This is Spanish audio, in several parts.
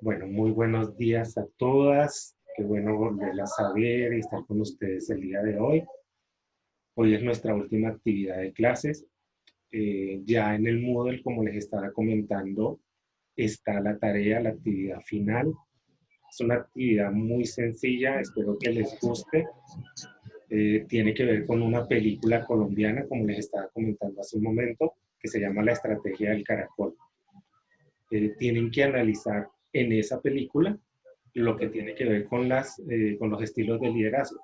Bueno, muy buenos días a todas. Qué bueno volverlas a ver y estar con ustedes el día de hoy. Hoy es nuestra última actividad de clases. Ya en el Moodle, como les estaba comentando, está la tarea, la actividad final. Es una actividad muy sencilla, espero que les guste. Tiene que ver con una película colombiana, como les estaba comentando hace un momento, que se llama La Estrategia del Caracol. Tienen que analizar en esa película lo que tiene que ver con los estilos de liderazgo.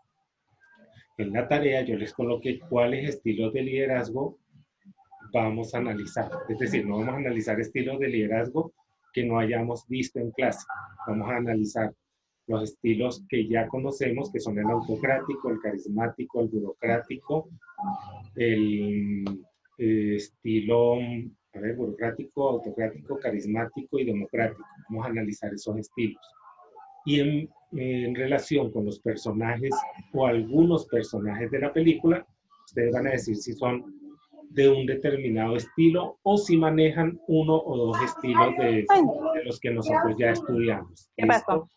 En la tarea yo les coloqué cuáles estilos de liderazgo vamos a analizar. Es decir, no vamos a analizar estilos de liderazgo que no hayamos visto en clase. Vamos a analizar los estilos que ya conocemos, que son el autocrático, el carismático, el burocrático, el estilo, a ver, burocrático, autocrático, carismático y democrático. Vamos a analizar esos estilos. Y en relación con los personajes o algunos personajes de la película, ustedes van a decir si son de un determinado estilo o si manejan uno o dos estilos Ay, de los que nosotros ya estudiamos. ¿qué pasó? ¿Listo?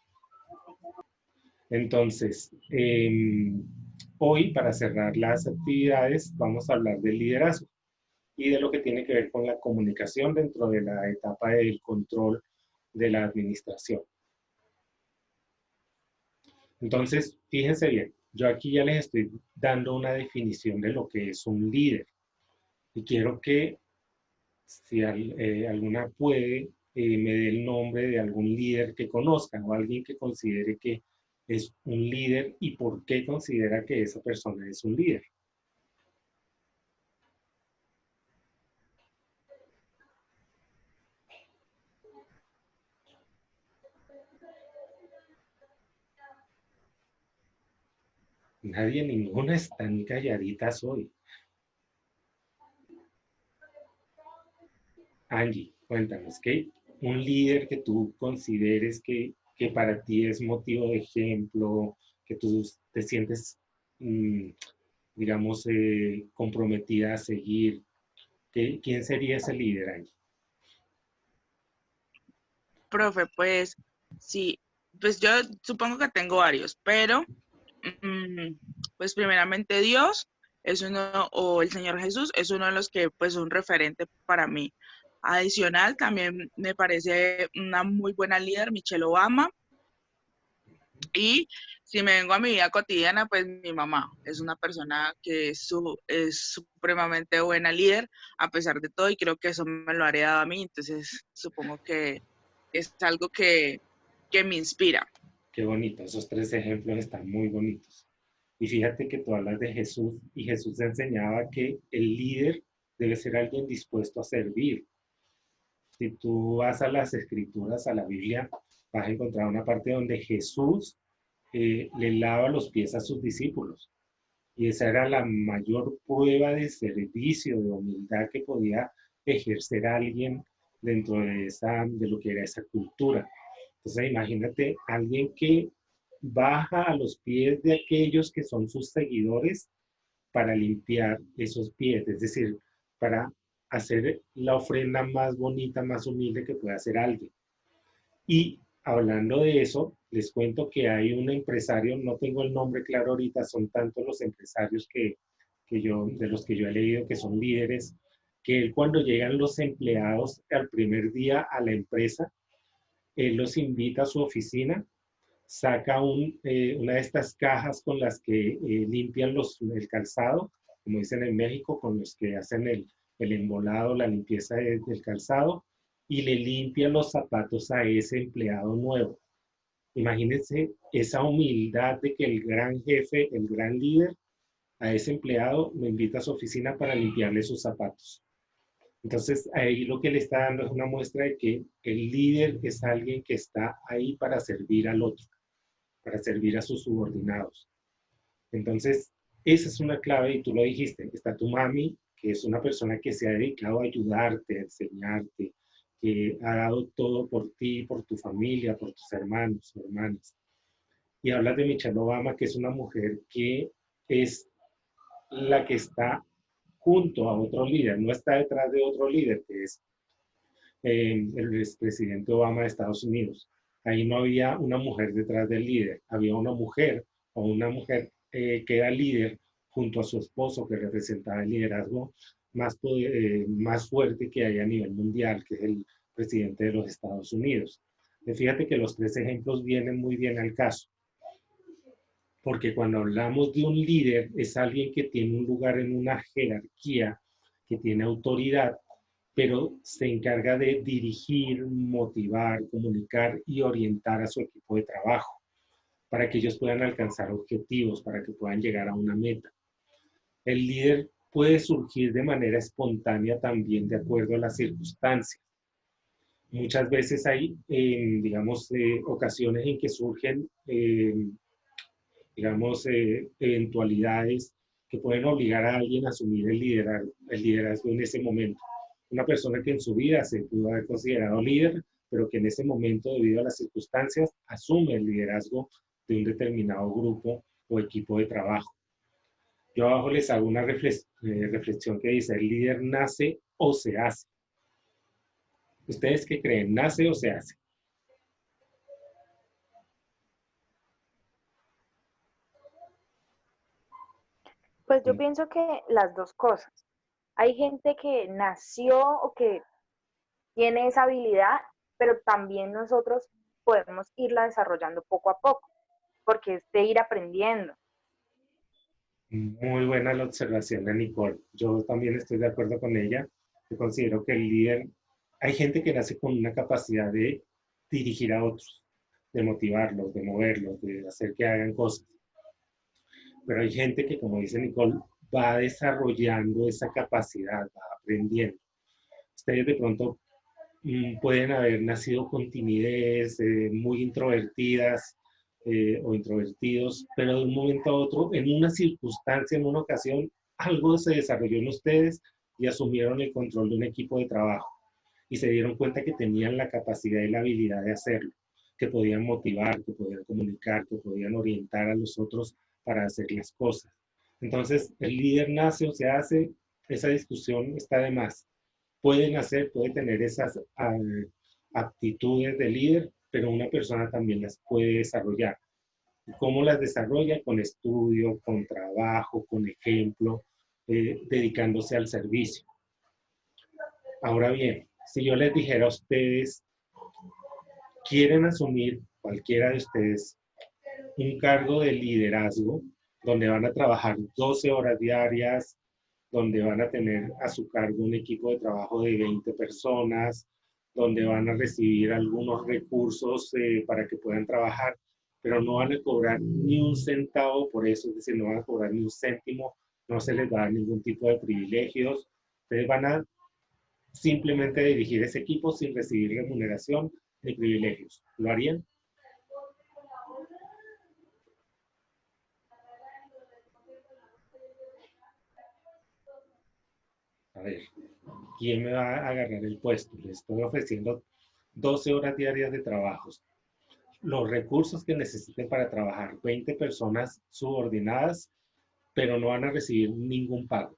Entonces, hoy para cerrar las actividades vamos a hablar del liderazgo y de lo que tiene que ver con la comunicación dentro de la etapa del control de la administración. Entonces, fíjense bien, yo aquí ya les estoy dando una definición de lo que es un líder. Y quiero que, si alguna puede, me dé el nombre de algún líder que conozcan o alguien que considere que es un líder y por qué considera que esa persona es un líder. Nadie, ninguna están calladitas hoy. Angie, cuéntanos, ¿qué? Un líder que tú consideres que para ti es motivo de ejemplo, que tú te sientes, mm, digamos, comprometida a seguir. ¿Quién sería ese líder, Angie? Profe, pues sí, pues yo supongo que tengo varios, pero pues primeramente Dios es uno, o el Señor Jesús es uno de los que pues un referente para mí. Adicional, también me parece una muy buena líder, Michelle Obama, y si me vengo a mi vida cotidiana, pues mi mamá es una persona que es supremamente buena líder a pesar de todo y creo que eso me lo ha heredado a mí, entonces supongo que es algo que me inspira. Qué bonito, esos tres ejemplos están muy bonitos. Y fíjate que tú hablas de Jesús y Jesús enseñaba que el líder debe ser alguien dispuesto a servir. Si tú vas a las escrituras, a la Biblia, vas a encontrar una parte donde Jesús le lava los pies a sus discípulos. Y esa era la mayor prueba de servicio, de humildad que podía ejercer alguien dentro de lo que era esa cultura. Entonces, imagínate alguien que baja a los pies de aquellos que son sus seguidores para limpiar esos pies, es decir, para hacer la ofrenda más bonita, más humilde que pueda hacer alguien. Y hablando de eso, les cuento que hay un empresario, no tengo el nombre claro ahorita, son tantos los empresarios de los que yo he leído que son líderes, que él cuando llegan los empleados al primer día a la empresa, él los invita a su oficina, saca una de estas cajas con las que limpian el calzado, como dicen en México, con los que hacen el embolado, la limpieza del calzado, y le limpia los zapatos a ese empleado nuevo. Imagínense esa humildad de que el gran jefe, el gran líder, a ese empleado lo invita a su oficina para limpiarle sus zapatos. Entonces, ahí lo que le está dando es una muestra de que el líder es alguien que está ahí para servir al otro, para servir a sus subordinados. Entonces, esa es una clave y tú lo dijiste. Está tu mami, que es una persona que se ha dedicado a ayudarte, a enseñarte, que ha dado todo por ti, por tu familia, por tus hermanos, hermanas. Y hablas de Michelle Obama, que es una mujer que es la que está junto a otro líder, no está detrás de otro líder, que es el expresidente Obama de Estados Unidos. Ahí no había una mujer detrás del líder, había una mujer o una mujer que era líder junto a su esposo que representaba el liderazgo más fuerte que hay a nivel mundial, que es el presidente de los Estados Unidos. Fíjate que los tres ejemplos vienen muy bien al caso, porque cuando hablamos de un líder es alguien que tiene un lugar en una jerarquía, que tiene autoridad, pero se encarga de dirigir, motivar, comunicar y orientar a su equipo de trabajo para que ellos puedan alcanzar objetivos, para que puedan llegar a una meta. El líder puede surgir de manera espontánea también de acuerdo a las circunstancias. Muchas veces hay, digamos, ocasiones en que surgen, digamos, eventualidades que pueden obligar a alguien a asumir el liderazgo en ese momento. Una persona que en su vida se pudo haber considerado líder, pero que en ese momento, debido a las circunstancias, asume el liderazgo de un determinado grupo o equipo de trabajo. Yo abajo les hago una reflexión que dice, ¿el líder nace o se hace? ¿Ustedes qué creen? ¿Nace o se hace? Pues yo pienso que las dos cosas. Hay gente que nació o que tiene esa habilidad, pero también nosotros podemos irla desarrollando poco a poco, porque es de ir aprendiendo. Muy buena la observación de Nicole. Yo también estoy de acuerdo con ella. Yo considero que el líder, hay gente que nace con una capacidad de dirigir a otros, de motivarlos, de moverlos, de hacer que hagan cosas. Pero hay gente que, como dice Nicole, va desarrollando esa capacidad, va aprendiendo. Ustedes de pronto pueden haber nacido con timidez, muy introvertidas o introvertidos, pero de un momento a otro, en una circunstancia, en una ocasión, algo se desarrolló en ustedes y asumieron el control de un equipo de trabajo y se dieron cuenta que tenían la capacidad y la habilidad de hacerlo, que podían motivar, que podían comunicar, que podían orientar a los otros para hacer las cosas. Entonces, el líder nace o se hace, esa discusión está de más. Pueden hacer, puede tener esas aptitudes de líder, pero una persona también las puede desarrollar. ¿Cómo las desarrolla? Con estudio, con trabajo, con ejemplo, dedicándose al servicio. Ahora bien, si yo les dijera a ustedes, quieren asumir cualquiera de ustedes un cargo de liderazgo donde van a trabajar 12 horas diarias, donde van a tener a su cargo un equipo de trabajo de 20 personas, donde van a recibir algunos recursos para que puedan trabajar, pero no van a cobrar ni un centavo por eso, es decir, no van a cobrar ni un céntimo, no se les va a dar ningún tipo de privilegios, ustedes van a simplemente dirigir ese equipo sin recibir remuneración ni privilegios. ¿Lo harían? A ver, ¿quién me va a agarrar el puesto? Les estoy ofreciendo 12 horas diarias de trabajos. Los recursos que necesiten para trabajar, 20 personas subordinadas, pero no van a recibir ningún pago.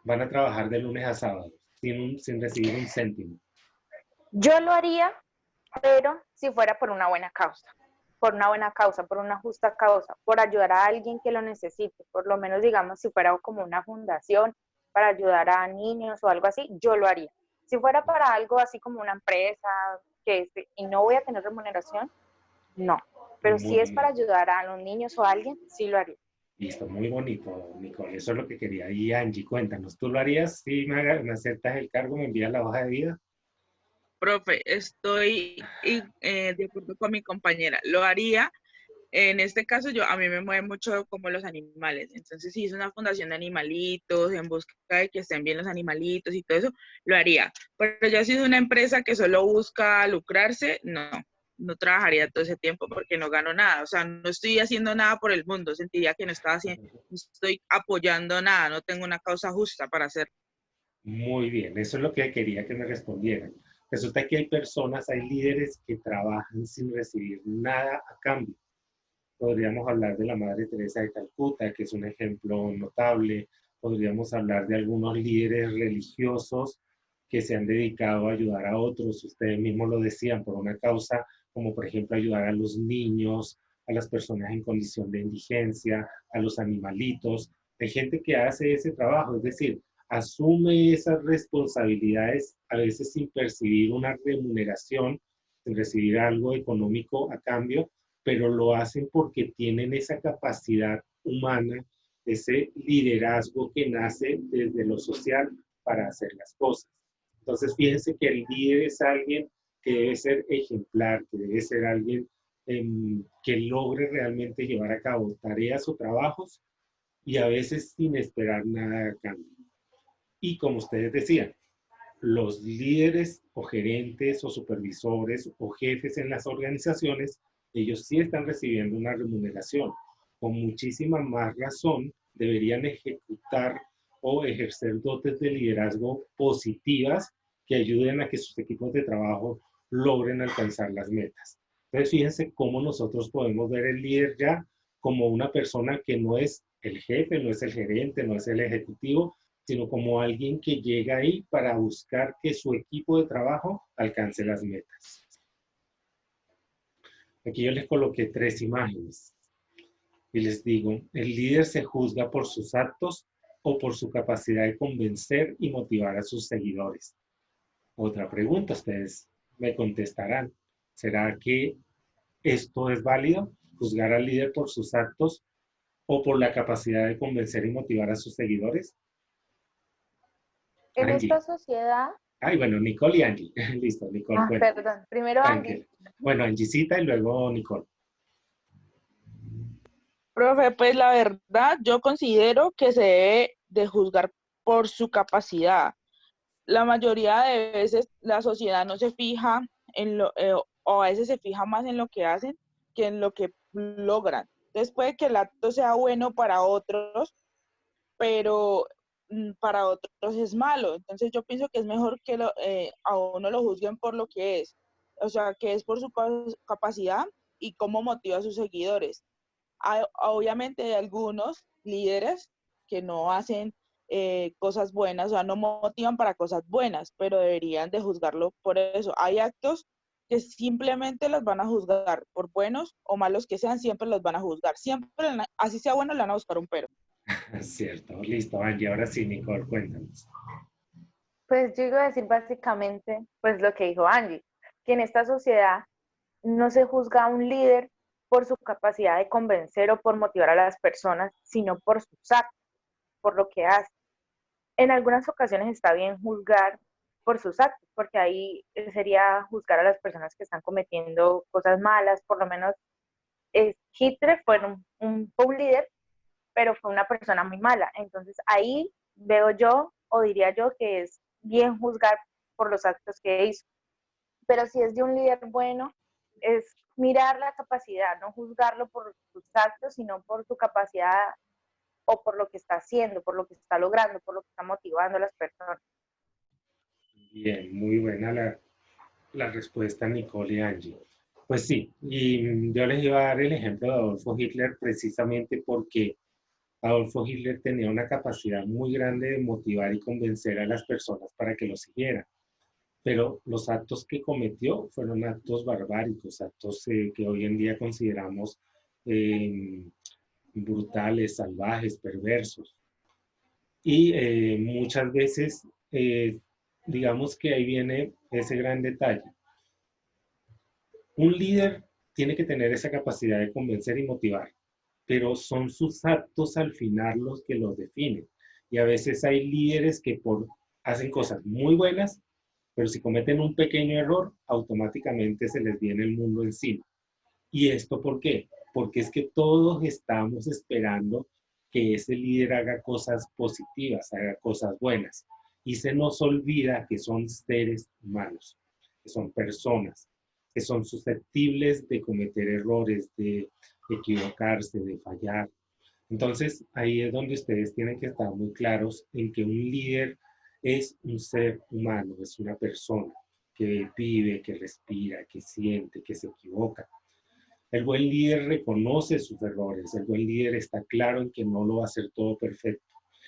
Van a trabajar de lunes a sábado, sin recibir un céntimo. Yo lo haría, pero si fuera por una buena causa, por una buena causa, por una justa causa, por ayudar a alguien que lo necesite, por lo menos digamos si fuera como una fundación para ayudar a niños o algo así, yo lo haría. Si fuera para algo así como una empresa y no voy a tener remuneración, no. Pero si Muy es para bien. ayudar a los niños o a alguien, sí lo haría. Listo, muy bonito, Nicole. Eso es lo que quería. Y Angie, cuéntanos, ¿tú lo harías si me aceptas el cargo, me envías la hoja de vida? Profe, estoy de acuerdo con mi compañera. Lo haría. En este caso, a mí me mueve mucho como los animales. Entonces, si es una fundación de animalitos, en busca de que estén bien los animalitos y todo eso, lo haría. Pero ya si es una empresa que solo busca lucrarse, no, no trabajaría todo ese tiempo porque no gano nada. O sea, no estoy haciendo nada por el mundo. Sentiría que no estoy apoyando nada, no tengo una causa justa para hacerlo. Muy bien, eso es lo que quería que me respondieran. Resulta que hay personas, hay líderes que trabajan sin recibir nada a cambio. Podríamos hablar de la Madre Teresa de Calcuta, que es un ejemplo notable. Podríamos hablar de algunos líderes religiosos que se han dedicado a ayudar a otros, ustedes mismos lo decían, por una causa como por ejemplo ayudar a los niños, a las personas en condición de indigencia, a los animalitos. Hay gente que hace ese trabajo, es decir, asume esas responsabilidades a veces sin percibir una remuneración, sin recibir algo económico a cambio, pero lo hacen porque tienen esa capacidad humana, ese liderazgo que nace desde lo social para hacer las cosas. Entonces, fíjense que el líder es alguien que debe ser ejemplar, que debe ser alguien que logre realmente llevar a cabo tareas o trabajos y a veces sin esperar nada a cambio. Y como ustedes decían, los líderes o gerentes o supervisores o jefes en las organizaciones, ellos sí están recibiendo una remuneración. Con muchísima más razón deberían ejecutar o ejercer dotes de liderazgo positivas que ayuden a que sus equipos de trabajo logren alcanzar las metas. Entonces, fíjense cómo nosotros podemos ver el líder ya como una persona que no es el jefe, no es el gerente, no es el ejecutivo, sino como alguien que llega ahí para buscar que su equipo de trabajo alcance las metas. Aquí yo les coloqué 3 imágenes y les digo, el líder se juzga por sus actos o por su capacidad de convencer y motivar a sus seguidores. Otra pregunta, ustedes me contestarán. ¿Será que esto es válido? ¿Juzgar al líder por sus actos o por la capacidad de convencer y motivar a sus seguidores? En Angie. esta sociedad... Ay, bueno, Nicole y Angie. Listo, Nicole. Perdón. Primero Angie. Bueno, Angiecita y luego Nicole. Profe, pues la verdad, yo considero que se debe de juzgar por su capacidad. La mayoría de veces la sociedad no se fija en o a veces se fija más en lo que hacen que en lo que logran. Entonces puede que el acto sea bueno para otros, pero para otros es malo. Entonces yo pienso que es mejor que a uno lo juzguen por lo que es, o sea, que es por su capacidad y cómo motiva a sus seguidores. Obviamente hay algunos líderes que no hacen cosas buenas, o sea, no motivan para cosas buenas, pero deberían de juzgarlo por eso. Hay actos que simplemente los van a juzgar, por buenos o malos que sean, siempre los van a juzgar. Siempre, así sea bueno, le van a buscar un pero. Cierto, listo, Angie. Ahora sí, Nicole, cuéntanos. Pues yo iba a decir básicamente, pues lo que dijo Angie, que en esta sociedad no se juzga a un líder por su capacidad de convencer o por motivar a las personas, sino por sus actos, por lo que hace. En algunas ocasiones está bien juzgar por sus actos, porque ahí sería juzgar a las personas que están cometiendo cosas malas, por lo menos Hitler fue un líder, pero fue una persona muy mala. Entonces ahí veo yo, o diría yo, que es bien juzgar por los actos que hizo. Pero si es de un líder bueno, es mirar la capacidad, no juzgarlo por sus actos, sino por su capacidad o por lo que está haciendo, por lo que está logrando, por lo que está motivando a las personas. Bien, muy buena la respuesta, Nicole y Angie. Pues sí, y yo les iba a dar el ejemplo de Adolfo Hitler precisamente porque Adolfo Hitler tenía una capacidad muy grande de motivar y convencer a las personas para que lo siguieran. Pero los actos que cometió fueron actos barbáricos, actos que hoy en día consideramos eh, brutales, salvajes, perversos. Y muchas veces, digamos que ahí viene ese gran detalle. Un líder tiene que tener esa capacidad de convencer y motivar, pero son sus actos al final los que los definen. Y a veces hay líderes que hacen cosas muy buenas, pero si cometen un pequeño error, automáticamente se les viene el mundo encima. ¿Y esto por qué? Porque es que todos estamos esperando que ese líder haga cosas positivas, haga cosas buenas. Y se nos olvida que son seres humanos, que son personas, que son susceptibles de cometer errores, de equivocarse, de fallar. Entonces, ahí es donde ustedes tienen que estar muy claros en que un líder es un ser humano, es una persona que vive, que respira, que siente, que se equivoca. El buen líder reconoce sus errores, el buen líder está claro en que no lo va a hacer todo perfecto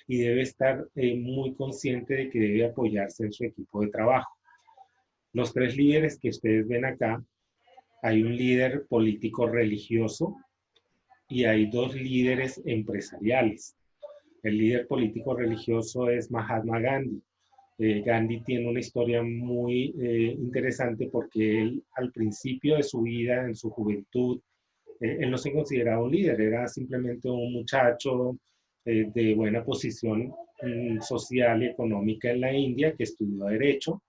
y debe estar muy consciente de que debe apoyarse en su equipo de trabajo. Los tres líderes que ustedes ven acá, hay un líder político religioso y hay dos líderes empresariales. El líder político religioso es Mahatma Gandhi. Gandhi tiene una historia muy interesante porque él al principio de su vida, en su juventud, él no se consideraba un líder, era simplemente un muchacho de buena posición social y económica en la India que estudió Derecho,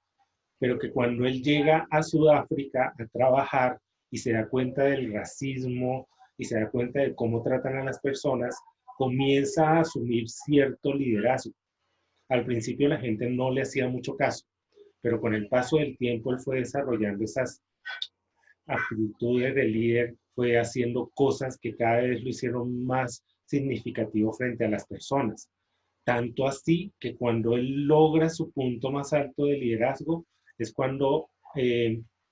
pero que cuando él llega a Sudáfrica a trabajar y se da cuenta del racismo y se da cuenta de cómo tratan a las personas, comienza a asumir cierto liderazgo. Al principio la gente no le hacía mucho caso, pero con el paso del tiempo él fue desarrollando esas actitudes de líder, fue haciendo cosas que cada vez lo hicieron más significativo frente a las personas. Tanto así que cuando él logra su punto más alto de liderazgo es cuando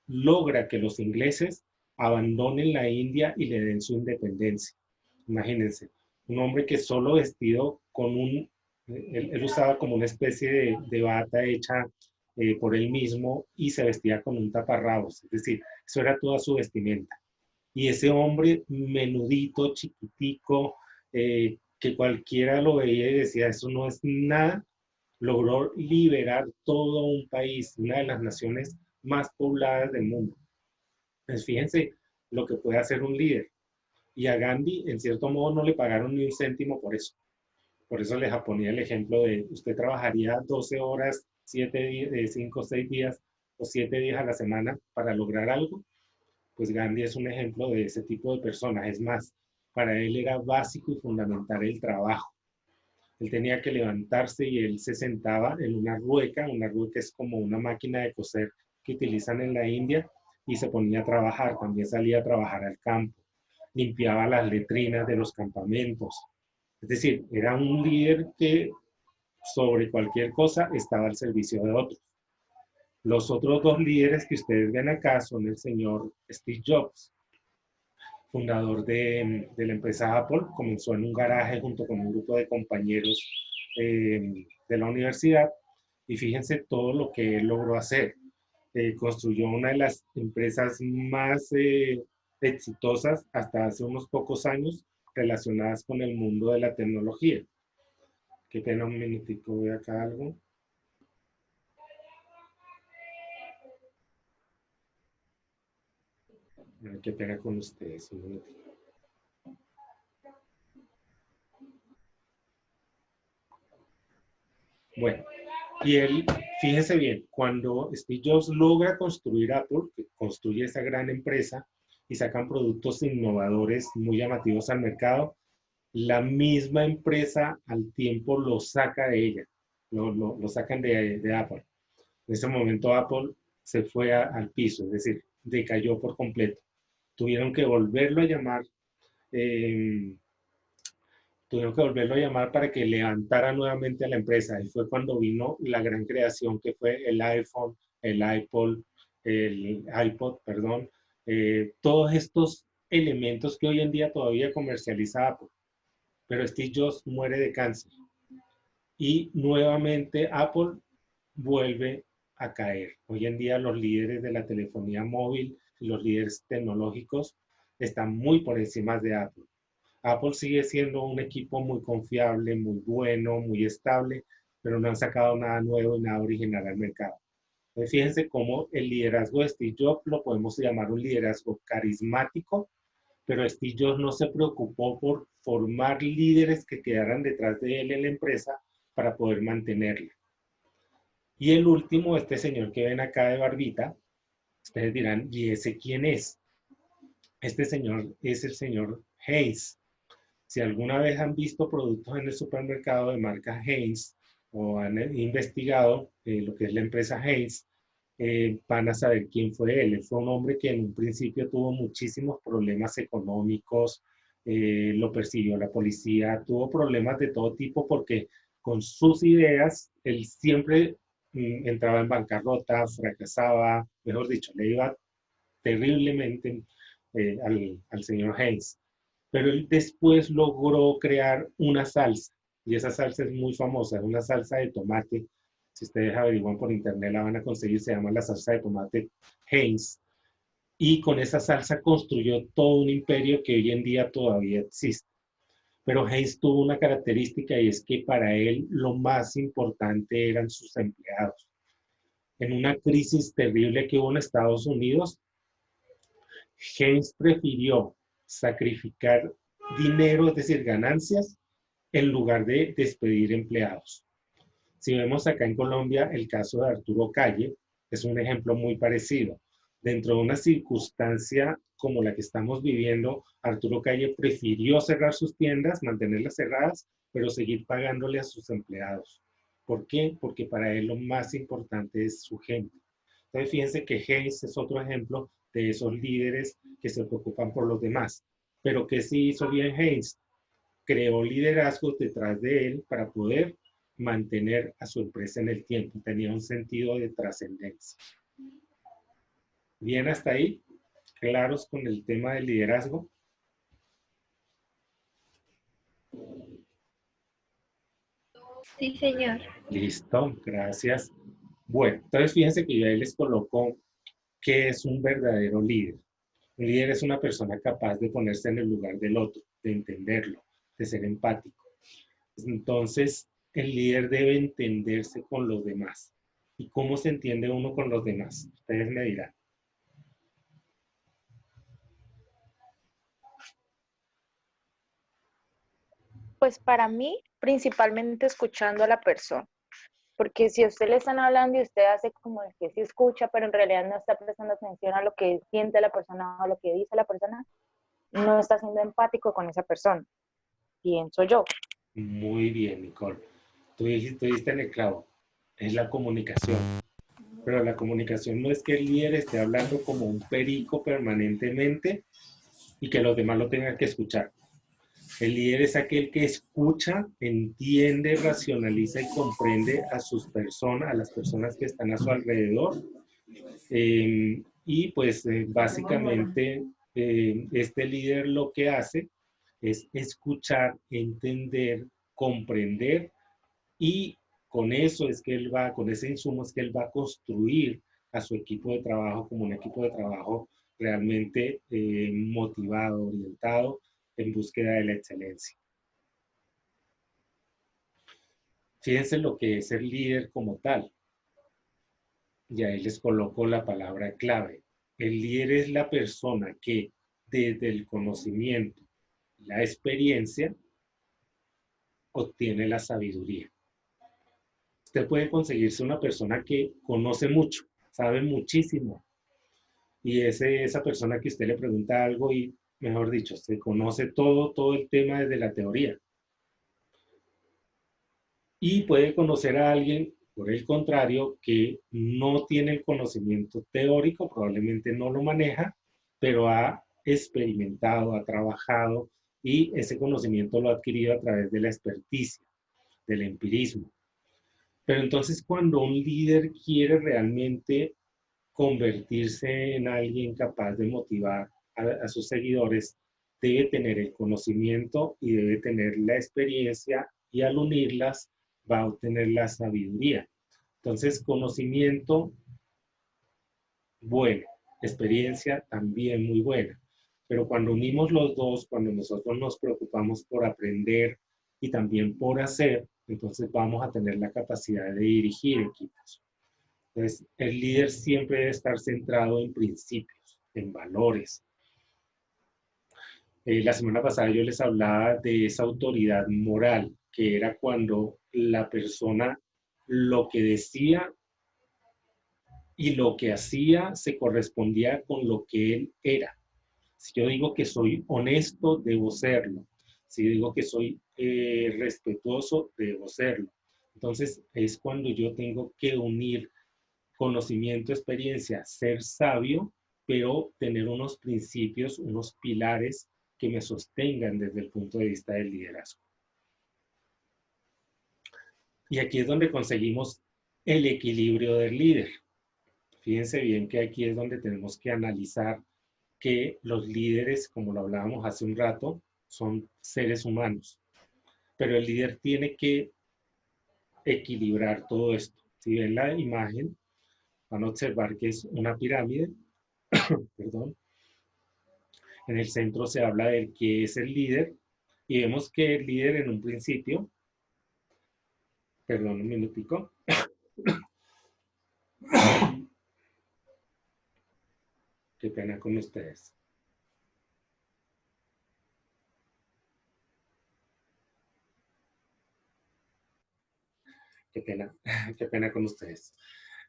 logra que los ingleses abandonen la India y le den su independencia. Imagínense, un hombre que solo vestido con él usaba como una especie de bata hecha por él mismo y se vestía con un taparrabos, es decir, eso era toda su vestimenta. Y ese hombre menudito, chiquitico, que cualquiera lo veía y decía, eso no es nada, logró liberar todo un país, una de las naciones más pobladas del mundo. Pues fíjense lo que puede hacer un líder. Y a Gandhi, en cierto modo, no le pagaron ni un céntimo por eso. Por eso les ponía el ejemplo de, usted trabajaría 12 horas, 5 o 6 días o 7 días a la semana para lograr algo. Pues Gandhi es un ejemplo de ese tipo de personas. Es más, para él era básico y fundamental el trabajo. Él tenía que levantarse y él se sentaba en una rueca es como una máquina de coser que utilizan en la India, y se ponía a trabajar, también salía a trabajar al campo, limpiaba las letrinas de los campamentos. Es decir, era un líder que sobre cualquier cosa estaba al servicio de otros. Los otros dos líderes que ustedes ven acá son el señor Steve Jobs, fundador de la empresa Apple. Comenzó en un garaje junto con un grupo de compañeros de la universidad, y fíjense todo lo que él logró hacer. Construyó una de las empresas más exitosas hasta hace unos pocos años relacionadas con el mundo de la tecnología. Qué pena, un minutico, voy acá algo. Qué pena con ustedes, un minutico. Bueno, y él, fíjese bien, cuando Steve Jobs logra construir Apple, que construye esa gran empresa y sacan productos innovadores muy llamativos al mercado, la misma empresa al tiempo lo saca de ella, lo sacan de Apple. En ese momento Apple se fue al piso, es decir, decayó por completo. Tuvieron que volverlo a llamar, eh, para que levantara nuevamente a la empresa. Y fue cuando vino la gran creación que fue el iPhone, el iPod, perdón, todos estos elementos que hoy en día todavía comercializa Apple. Pero Steve Jobs muere de cáncer y nuevamente Apple vuelve a caer. Hoy en día los líderes de la telefonía móvil y los líderes tecnológicos están muy por encima de Apple. Apple sigue siendo un equipo muy confiable, muy bueno, muy estable, pero no han sacado nada nuevo y nada original al mercado. Entonces, fíjense cómo el liderazgo de Steve Jobs lo podemos llamar un liderazgo carismático, pero Steve Jobs no se preocupó por formar líderes que quedaran detrás de él en la empresa para poder mantenerla. Y el último, este señor que ven acá de barbita, ustedes dirán, ¿y ese quién es? Este señor es el señor Heinz. Si alguna vez han visto productos en el supermercado de marca Heinz o han investigado lo que es la empresa Heinz, van a saber quién fue él. Él fue un hombre que en un principio tuvo muchísimos problemas económicos, lo persiguió la policía, tuvo problemas de todo tipo porque con sus ideas él siempre entraba en bancarrota, fracasaba, mejor dicho, le iba terriblemente al señor Heinz. Pero él después logró crear una salsa. Y esa salsa es muy famosa, es una salsa de tomate. Si ustedes averiguan por internet la van a conseguir, se llama la salsa de tomate Heinz. Y con esa salsa construyó todo un imperio que hoy en día todavía existe. Pero Heinz tuvo una característica y es que para él lo más importante eran sus empleados. En una crisis terrible que hubo en Estados Unidos, Heinz prefirió sacrificar dinero, es decir, ganancias, en lugar de despedir empleados. Si vemos acá en Colombia el caso de Arturo Calle, es un ejemplo muy parecido. Dentro de una circunstancia como la que estamos viviendo, Arturo Calle prefirió cerrar sus tiendas, mantenerlas cerradas, pero seguir pagándole a sus empleados. ¿Por qué? Porque para él lo más importante es su gente. Entonces, fíjense que Heinz es otro ejemplo de esos líderes que se preocupan por los demás. Pero ¿qué sí hizo bien Heinz? Creó liderazgos detrás de él para poder mantener a su empresa en el tiempo. Tenía un sentido de trascendencia. Bien, hasta ahí, claros con el tema del liderazgo. Sí, señor. Listo, gracias. Bueno, entonces fíjense que yo ahí les coloco qué es un verdadero líder. Un líder es una persona capaz de ponerse en el lugar del otro, de entenderlo, de ser empático. Entonces, el líder debe entenderse con los demás. ¿Y cómo se entiende uno con los demás? Ustedes me dirán. Pues para mí, principalmente escuchando a la persona. Porque si a usted le están hablando y usted hace como el que sí escucha, pero en realidad no está prestando atención a lo que siente la persona o a lo que dice la persona, no está siendo empático con esa persona, pienso yo. Muy bien, Nicole. Tú diste en el clavo. Es la comunicación. Pero la comunicación no es que el líder esté hablando como un perico permanentemente y que los demás lo tengan que escuchar. El líder es aquel que escucha, entiende, racionaliza y comprende a sus personas, a las personas que están a su alrededor. Y pues básicamente este líder lo que hace es escuchar, entender, comprender y con eso es que él va, con ese insumo es que él va a construir a su equipo de trabajo como un equipo de trabajo realmente motivado, orientado en búsqueda de la excelencia. Fíjense lo que es el líder como tal. Y ahí les coloco la palabra clave. El líder es la persona que desde el conocimiento, la experiencia, obtiene la sabiduría. Usted puede conseguirse una persona que conoce mucho, sabe muchísimo, y esa persona que usted le pregunta algo y, mejor dicho, se conoce todo el tema desde la teoría. Y puede conocer a alguien, por el contrario, que no tiene el conocimiento teórico, probablemente no lo maneja, pero ha experimentado, ha trabajado y ese conocimiento lo ha adquirido a través de la experticia, del empirismo. Pero entonces cuando un líder quiere realmente convertirse en alguien capaz de motivar a sus seguidores, debe tener el conocimiento y debe tener la experiencia y al unirlas va a obtener la sabiduría. Entonces, conocimiento, bueno, experiencia también muy buena. Pero cuando unimos los dos, cuando nosotros nos preocupamos por aprender y también por hacer, entonces vamos a tener la capacidad de dirigir equipos. Entonces, el líder siempre debe estar centrado en principios, en valores. La semana pasada yo les hablaba de esa autoridad moral, que era cuando la persona lo que decía y lo que hacía se correspondía con lo que él era. Si yo digo que soy honesto, debo serlo. Si digo que soy respetuoso, debo serlo. Entonces es cuando yo tengo que unir conocimiento, experiencia, ser sabio, pero tener unos principios, unos pilares que me sostengan desde el punto de vista del liderazgo. Y aquí es donde conseguimos el equilibrio del líder. Fíjense bien que aquí es donde tenemos que analizar que los líderes, como lo hablábamos hace un rato, son seres humanos. pero el líder tiene que equilibrar todo esto. Si ven la imagen, van a observar que es una pirámide, perdón. En el centro se habla del que es el líder y vemos que el líder en un principio, perdón un minutico, qué pena con ustedes. Qué pena, qué pena con ustedes.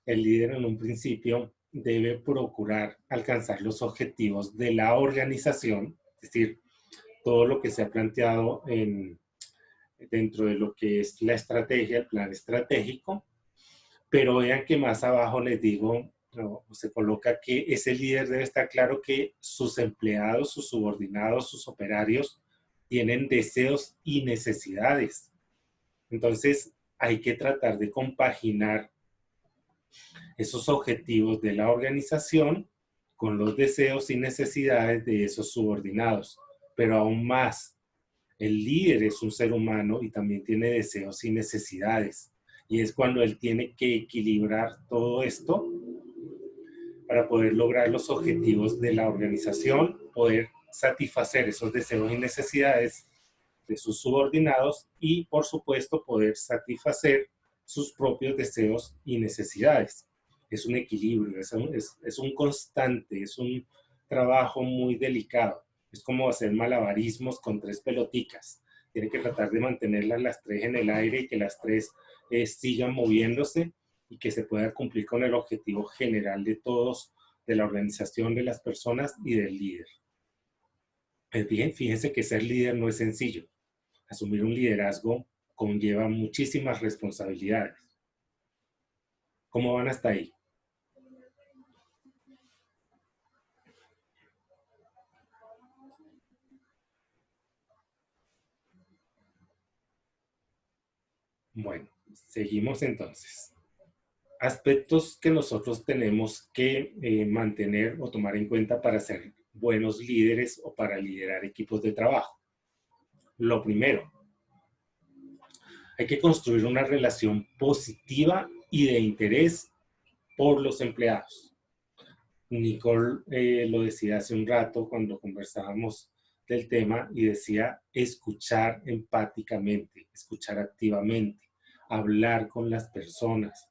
El líder en un principio debe procurar alcanzar los objetivos de la organización, es decir, todo lo que se ha planteado dentro de lo que es la estrategia, el plan estratégico, pero vean que más abajo les digo, no, se coloca que ese líder debe estar claro que sus empleados, sus subordinados, sus operarios tienen deseos y necesidades. Entonces, hay que tratar de compaginar esos objetivos de la organización con los deseos y necesidades de esos subordinados. Pero aún más, el líder es un ser humano y también tiene deseos y necesidades. Y es cuando él tiene que equilibrar todo esto para poder lograr los objetivos de la organización, poder satisfacer esos deseos y necesidades de sus subordinados y, por supuesto, poder satisfacer sus propios deseos y necesidades. Es un equilibrio, es un constante, es un trabajo muy delicado. Es como hacer malabarismos con 3 peloticas. Tiene que tratar de mantenerlas las 3 en el aire y que las 3 sigan moviéndose y que se pueda cumplir con el objetivo general de todos, de la organización, de las personas y del líder. Bien, fíjense que ser líder no es sencillo. Asumir un liderazgo conlleva muchísimas responsabilidades. ¿Cómo van hasta ahí? Bueno, seguimos entonces. Aspectos que nosotros tenemos que mantener o tomar en cuenta para ser buenos líderes o para liderar equipos de trabajo. Lo primero, hay que construir una relación positiva y de interés por los empleados. Nicole lo decía hace un rato cuando conversábamos del tema y decía escuchar empáticamente, escuchar activamente, hablar con las personas.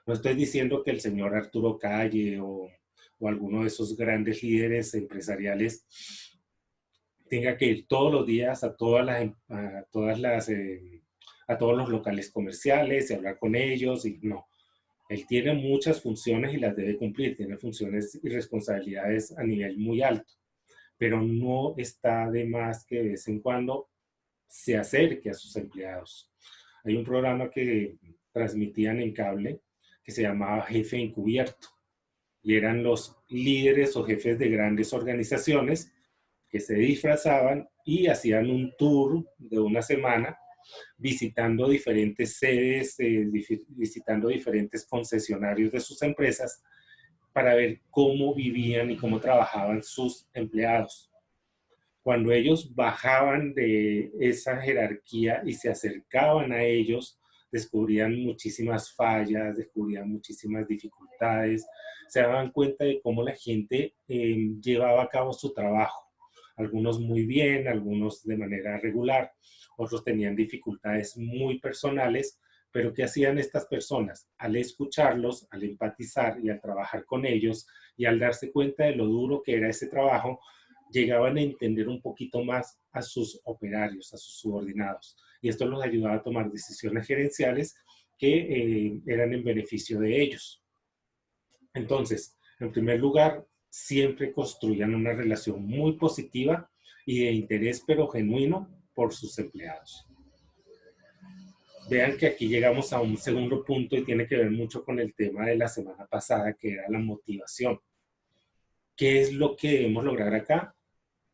No estoy diciendo que el señor Arturo Calle o alguno de esos grandes líderes empresariales tenga que ir todos los días a todos los locales comerciales y hablar con ellos y no. Él tiene muchas funciones y las debe cumplir, tiene funciones y responsabilidades a nivel muy alto, pero no está de más que de vez en cuando se acerque a sus empleados. Hay un programa que transmitían en cable que se llamaba Jefe Encubierto y eran los líderes o jefes de grandes organizaciones que se disfrazaban y hacían un tour de una semana visitando diferentes sedes, visitando diferentes concesionarios de sus empresas para ver cómo vivían y cómo trabajaban sus empleados. Cuando ellos bajaban de esa jerarquía y se acercaban a ellos, descubrían muchísimas fallas, descubrían muchísimas dificultades, se daban cuenta de cómo la gente llevaba a cabo su trabajo. Algunos muy bien, algunos de manera regular, otros tenían dificultades muy personales, pero ¿qué hacían estas personas? Al escucharlos, al empatizar y al trabajar con ellos y al darse cuenta de lo duro que era ese trabajo, llegaban a entender un poquito más a sus operarios, a sus subordinados. Y esto los ayudaba a tomar decisiones gerenciales que eran en beneficio de ellos. Entonces, en primer lugar, siempre construyan una relación muy positiva y de interés pero genuino por sus empleados. Vean que aquí llegamos a un segundo punto y tiene que ver mucho con el tema de la semana pasada, que era la motivación. ¿Qué es lo que debemos lograr acá?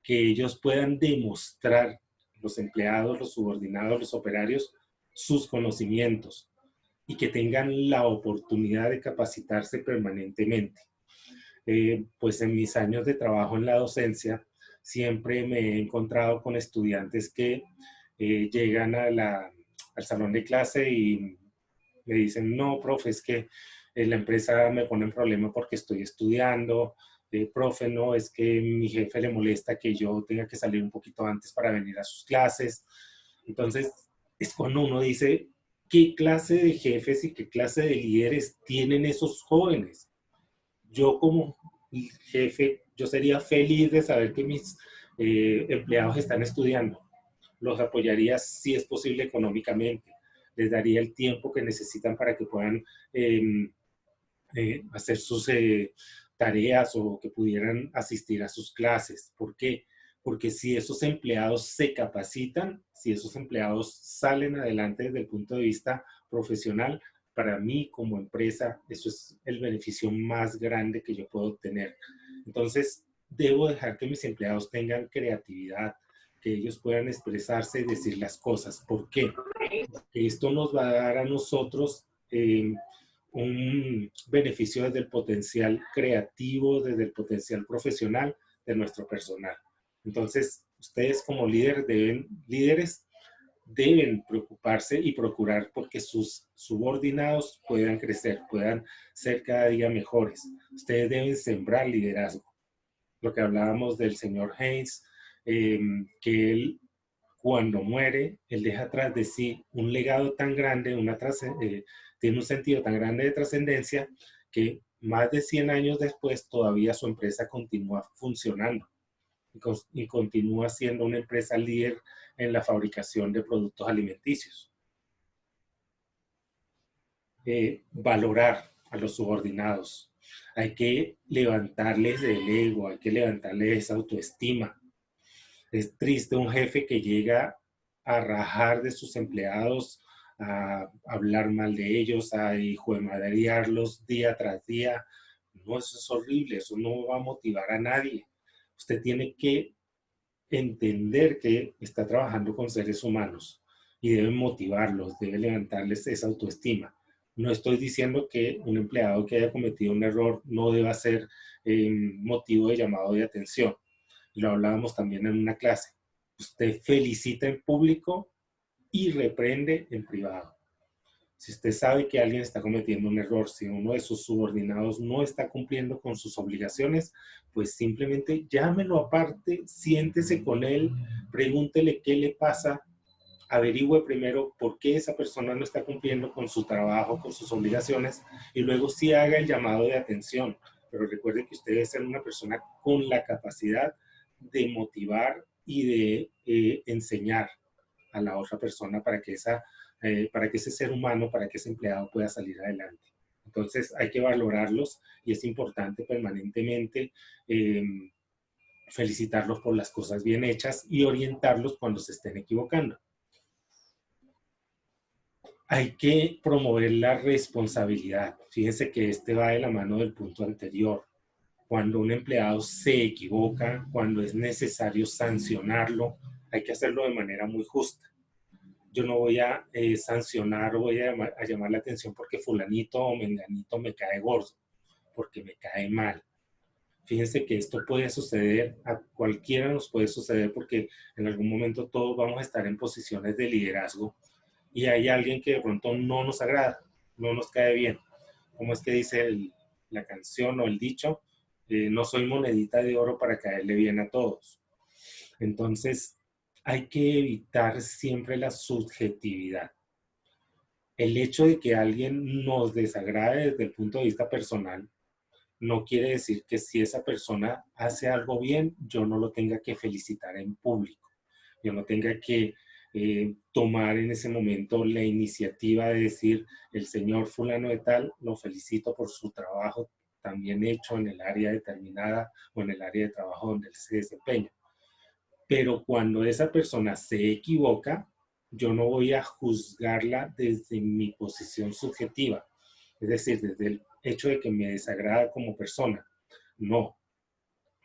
Que ellos puedan demostrar, los empleados, los subordinados, los operarios, sus conocimientos y que tengan la oportunidad de capacitarse permanentemente. Pues en mis años de trabajo en la docencia, siempre me he encontrado con estudiantes que llegan al salón de clase y me dicen, no, profe, es que la empresa me pone en problema porque estoy estudiando. Profe, no, es que mi jefe le molesta que yo tenga que salir un poquito antes para venir a sus clases. Entonces, es cuando uno dice, ¿qué clase de jefes y qué clase de líderes tienen esos jóvenes? Yo como jefe, yo sería feliz de saber que mis empleados están estudiando. Los apoyaría si es posible económicamente. Les daría el tiempo que necesitan para que puedan hacer sus tareas o que pudieran asistir a sus clases. ¿Por qué? Porque si esos empleados se capacitan, si esos empleados salen adelante desde el punto de vista profesional, para mí como empresa, eso es el beneficio más grande que yo puedo obtener. Entonces, debo dejar que mis empleados tengan creatividad, que ellos puedan expresarse y decir las cosas. ¿Por qué? Porque esto nos va a dar a nosotros un beneficio desde el potencial creativo, desde el potencial profesional de nuestro personal. Entonces, ustedes como líderes deben preocuparse y procurar porque sus subordinados puedan crecer, puedan ser cada día mejores. Ustedes deben sembrar liderazgo. Lo que hablábamos del señor Haynes, que él cuando muere, él deja atrás de sí un legado tan grande, tiene un sentido tan grande de trascendencia que más de 100 años después todavía su empresa continúa funcionando y continúa siendo una empresa líder en la fabricación de productos alimenticios. Valorar a los subordinados. Hay que levantarles el ego, hay que levantarles esa autoestima. Es triste un jefe que llega a rajar de sus empleados, a hablar mal de ellos, a hijuemadrearlos día tras día. No, eso es horrible, eso no va a motivar a nadie. Usted tiene que entender que está trabajando con seres humanos y debe motivarlos, debe levantarles esa autoestima. No estoy diciendo que un empleado que haya cometido un error no deba ser motivo de llamado de atención. Lo hablábamos también en una clase. Usted felicita en público y reprende en privado. Si usted sabe que alguien está cometiendo un error, si uno de sus subordinados no está cumpliendo con sus obligaciones, pues simplemente llámelo aparte, siéntese con él, pregúntele qué le pasa, averigüe primero por qué esa persona no está cumpliendo con su trabajo, con sus obligaciones, y luego sí haga el llamado de atención. Pero recuerde que usted debe ser una persona con la capacidad de motivar y de enseñar a la otra persona para que ese ser humano, para que ese empleado pueda salir adelante. Entonces hay que valorarlos y es importante permanentemente felicitarlos por las cosas bien hechas y orientarlos cuando se estén equivocando. Hay que promover la responsabilidad. Fíjense que este va de la mano del punto anterior. Cuando un empleado se equivoca, cuando es necesario sancionarlo, hay que hacerlo de manera muy justa. Yo no voy a sancionar o voy a llamar la atención porque fulanito o menganito me cae gordo, porque me cae mal. Fíjense que esto puede suceder, a cualquiera nos puede suceder porque en algún momento todos vamos a estar en posiciones de liderazgo y hay alguien que de pronto no nos agrada, no nos cae bien. ¿Cómo es que dice la canción o el dicho? No soy monedita de oro para caerle bien a todos. Entonces, hay que evitar siempre la subjetividad. El hecho de que alguien nos desagrade desde el punto de vista personal no quiere decir que si esa persona hace algo bien, yo no lo tenga que felicitar en público. Yo no tenga que tomar en ese momento la iniciativa de decir, el señor fulano de tal, lo felicito por su trabajo también hecho en el área determinada o en el área de trabajo donde él se desempeña. Pero cuando esa persona se equivoca, yo no voy a juzgarla desde mi posición subjetiva, es decir, desde el hecho de que me desagrada como persona. No,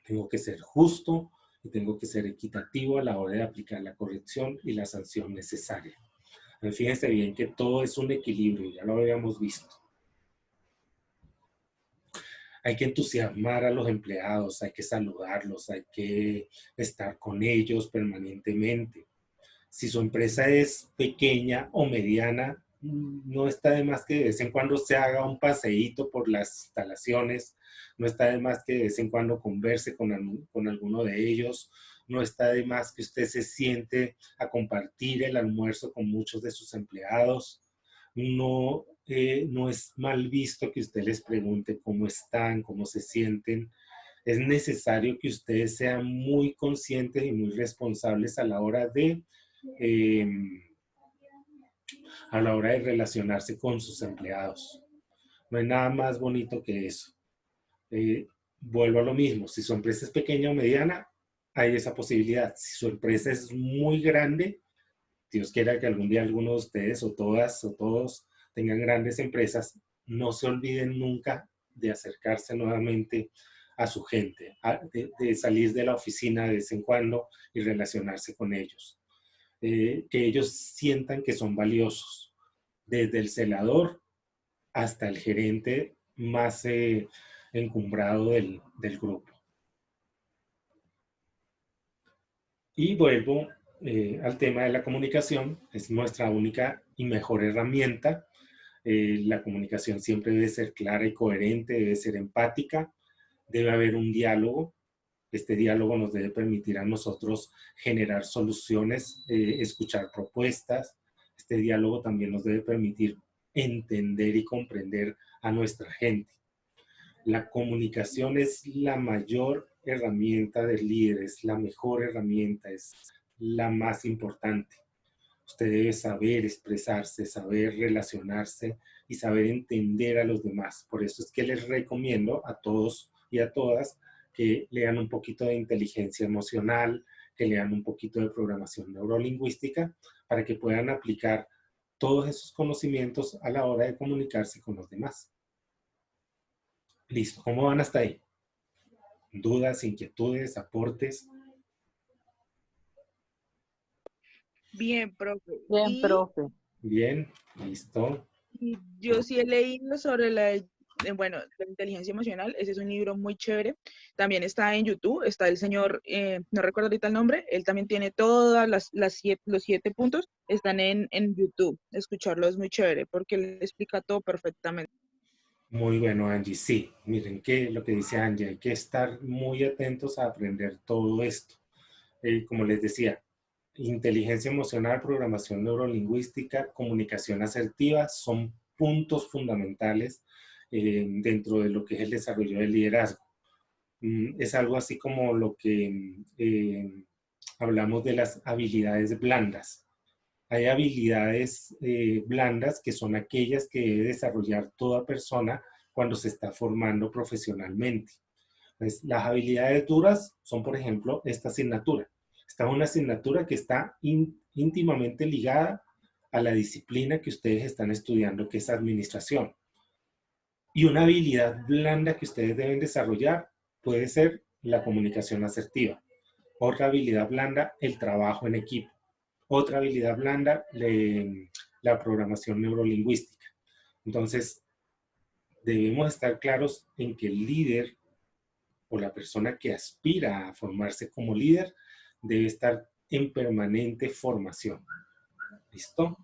tengo que ser justo y tengo que ser equitativo a la hora de aplicar la corrección y la sanción necesaria. Fíjense bien que todo es un equilibrio, ya lo habíamos visto. Hay que entusiasmar a los empleados, hay que saludarlos, hay que estar con ellos permanentemente. Si su empresa es pequeña o mediana, no está de más que de vez en cuando se haga un paseíto por las instalaciones, no está de más que de vez en cuando converse con alguno de ellos, no está de más que usted se siente a compartir el almuerzo con muchos de sus empleados. No, no es mal visto que usted les pregunte cómo están, cómo se sienten. Es necesario que ustedes sean muy conscientes y muy responsables eh, a la hora de relacionarse con sus empleados. No hay nada más bonito que eso. Vuelvo a lo mismo, si su empresa es pequeña o mediana, hay esa posibilidad. Si su empresa es muy grande, Dios quiera que algún día alguno de ustedes o todas o todos tengan grandes empresas, no se olviden nunca de acercarse nuevamente a su gente, de salir de la oficina de vez en cuando y relacionarse con ellos. Que ellos sientan que son valiosos, desde el celador hasta el gerente más encumbrado del grupo. Y vuelvo al tema de la comunicación, es nuestra única y mejor herramienta. La comunicación siempre debe ser clara y coherente, debe ser empática, debe haber un diálogo. Este diálogo nos debe permitir a nosotros generar soluciones, escuchar propuestas. Este diálogo también nos debe permitir entender y comprender a nuestra gente. La comunicación es la mayor herramienta del líder, es la mejor herramienta, es la más importante. Usted debe saber expresarse, saber relacionarse y saber entender a los demás. Por eso es que les recomiendo a todos y a todas que lean un poquito de inteligencia emocional, que lean un poquito de programación neurolingüística, para que puedan aplicar todos esos conocimientos a la hora de comunicarse con los demás. Listo, ¿cómo van hasta ahí? ¿Dudas, inquietudes, aportes? Bien, profe. Bien, profe. Bien, listo. Y yo sí he leído sobre la inteligencia emocional. Ese es un libro muy chévere. También está en YouTube, está el señor, no recuerdo ahorita el nombre, él también tiene todas los 7 puntos, están en YouTube. Escucharlo es muy chévere porque él explica todo perfectamente. Muy bueno, Angie. Sí, miren que lo que dice Angie, hay que estar muy atentos a aprender todo esto. Como les decía, inteligencia emocional, programación neurolingüística, comunicación asertiva son puntos fundamentales dentro de lo que es el desarrollo del liderazgo. Es algo así como lo que hablamos de las habilidades blandas. Hay habilidades blandas que son aquellas que debe desarrollar toda persona cuando se está formando profesionalmente. Entonces, las habilidades duras son, por ejemplo, esta asignatura. Esta es una asignatura que está íntimamente ligada a la disciplina que ustedes están estudiando, que es administración. Y una habilidad blanda que ustedes deben desarrollar puede ser la comunicación asertiva. Otra habilidad blanda, el trabajo en equipo. Otra habilidad blanda, la programación neurolingüística. Entonces, debemos estar claros en que el líder o la persona que aspira a formarse como líder debe estar en permanente formación. ¿Listo?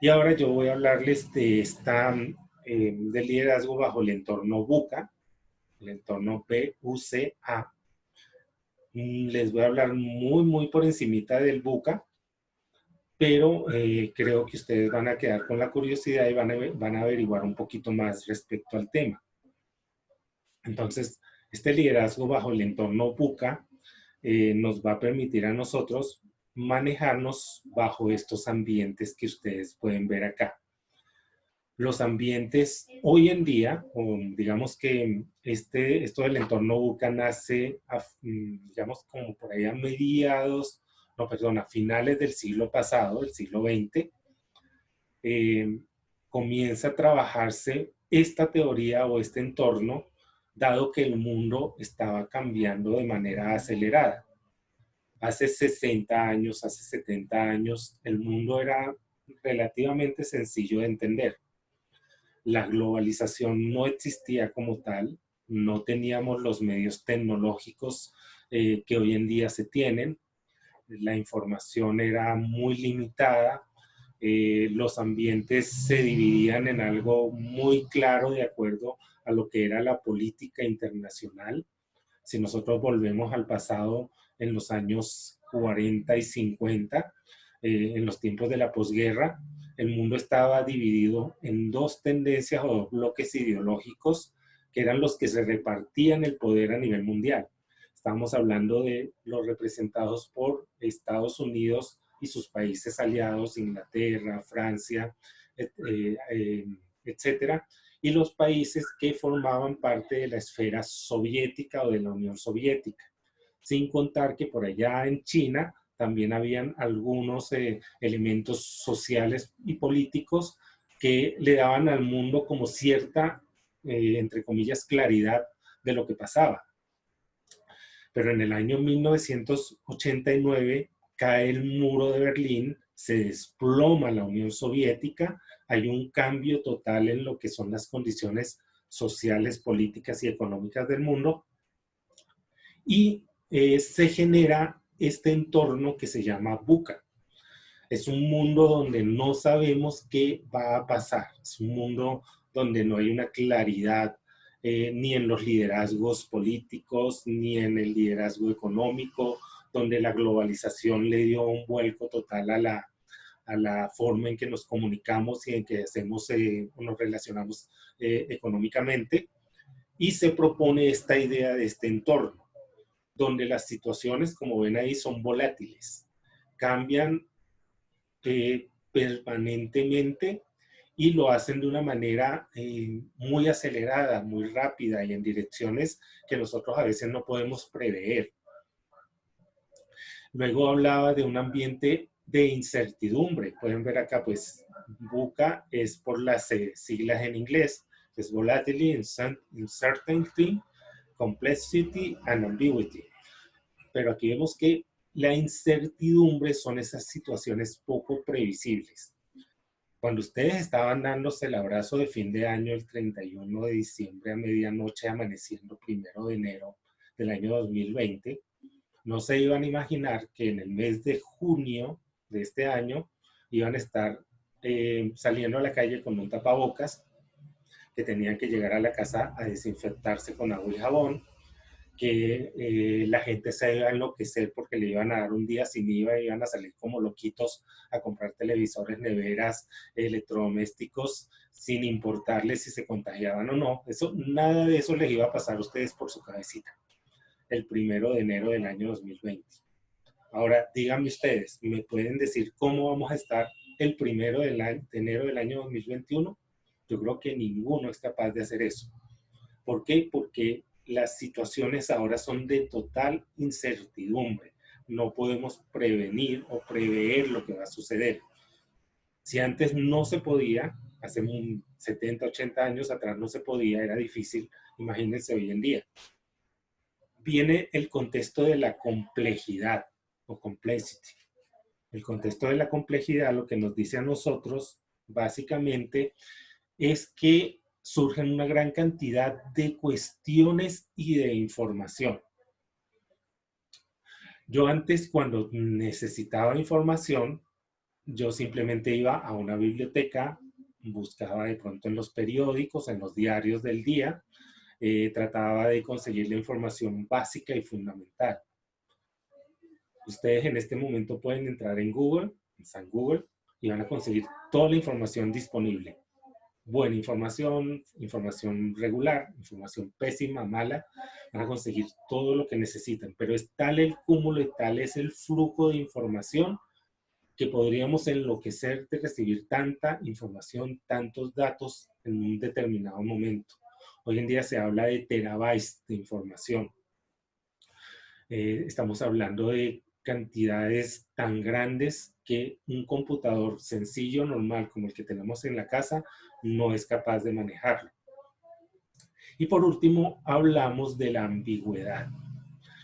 Y ahora yo voy a hablarles de del liderazgo bajo el entorno BUCA, el entorno BUCA. Les voy a hablar muy por encimita del BUCA, pero creo que ustedes van a quedar con la curiosidad y van a averiguar un poquito más respecto al tema. Entonces, este liderazgo bajo el entorno BUCA nos va a permitir a nosotros manejarnos bajo estos ambientes que ustedes pueden ver acá. Los ambientes hoy en día, o digamos que esto del entorno BUCA nace, digamos, como por ahí a finales del siglo pasado, del siglo XX, comienza a trabajarse esta teoría o este entorno, dado que el mundo estaba cambiando de manera acelerada. Hace 60 años, hace 70 años, el mundo era relativamente sencillo de entender. La globalización no existía como tal, no teníamos los medios tecnológicos que hoy en día se tienen, la información era muy limitada, los ambientes se dividían en algo muy claro de acuerdo a lo que era la política internacional. Si nosotros volvemos al pasado en los años 40 y 50, en los tiempos de la posguerra, el mundo estaba dividido en dos tendencias o dos bloques ideológicos que eran los que se repartían el poder a nivel mundial. Estamos hablando de los representados por Estados Unidos y sus países aliados, Inglaterra, Francia, etcétera, y los países que formaban parte de la esfera soviética o de la Unión Soviética. Sin contar que por allá en China también habían algunos elementos sociales y políticos que le daban al mundo como cierta, entre comillas, claridad de lo que pasaba. Pero en el año 1989 cae el muro de Berlín, se desploma la Unión Soviética, hay un cambio total en lo que son las condiciones sociales, políticas y económicas del mundo, y se genera este entorno que se llama VUCA. Es un mundo donde no sabemos qué va a pasar, es un mundo donde no hay una claridad ni en los liderazgos políticos, ni en el liderazgo económico, donde la globalización le dio un vuelco total a la forma en que nos comunicamos y en que hacemos o nos relacionamos económicamente, y se propone esta idea de este entorno, donde las situaciones, como ven ahí, son volátiles, cambian permanentemente y lo hacen de una manera muy acelerada, muy rápida y en direcciones que nosotros a veces no podemos prever. Luego hablaba de un ambiente de incertidumbre. Pueden ver acá, pues, VUCA es por las siglas en inglés, es Volatility, Uncertainty, Complexity and Ambiguity. Pero aquí vemos que la incertidumbre son esas situaciones poco previsibles. Cuando ustedes estaban dándose el abrazo de fin de año, el 31 de diciembre a medianoche, amaneciendo 1 de enero del año 2020, no se iban a imaginar que en el mes de junio de este año iban a estar saliendo a la calle con un tapabocas, que tenían que llegar a la casa a desinfectarse con agua y jabón, que la gente se iba a enloquecer porque le iban a dar un día sin IVA y iban a salir como loquitos a comprar televisores, neveras, electrodomésticos, sin importarles si se contagiaban o no. Nada de eso les iba a pasar a ustedes por su cabecita el 1 de enero del año 2020. Ahora, díganme ustedes, ¿me pueden decir cómo vamos a estar el 1 de enero del año 2021? Yo creo que ninguno es capaz de hacer eso. ¿Por qué? Porque las situaciones ahora son de total incertidumbre. No podemos prevenir o prever lo que va a suceder. Si antes no se podía, hace 70, 80 años atrás no se podía, era difícil, imagínense hoy en día. Viene el contexto de la complejidad o complexity. El contexto de la complejidad lo que nos dice a nosotros básicamente es que surgen una gran cantidad de cuestiones y de información. Yo antes, cuando necesitaba información, yo simplemente iba a una biblioteca, buscaba de pronto en los periódicos, en los diarios del día, trataba de conseguir la información básica y fundamental. Ustedes en este momento pueden entrar en Google, en San Google, y van a conseguir toda la información disponible. Buena información, información regular, información pésima, mala, van a conseguir todo lo que necesitan, pero es tal el cúmulo y tal es el flujo de información que podríamos enloquecer de recibir tanta información, tantos datos en un determinado momento. Hoy en día se habla de terabytes de información. Estamos hablando de cantidades tan grandes que un computador sencillo, normal, como el que tenemos en la casa, no es capaz de manejarlo. Y por último, hablamos de la ambigüedad.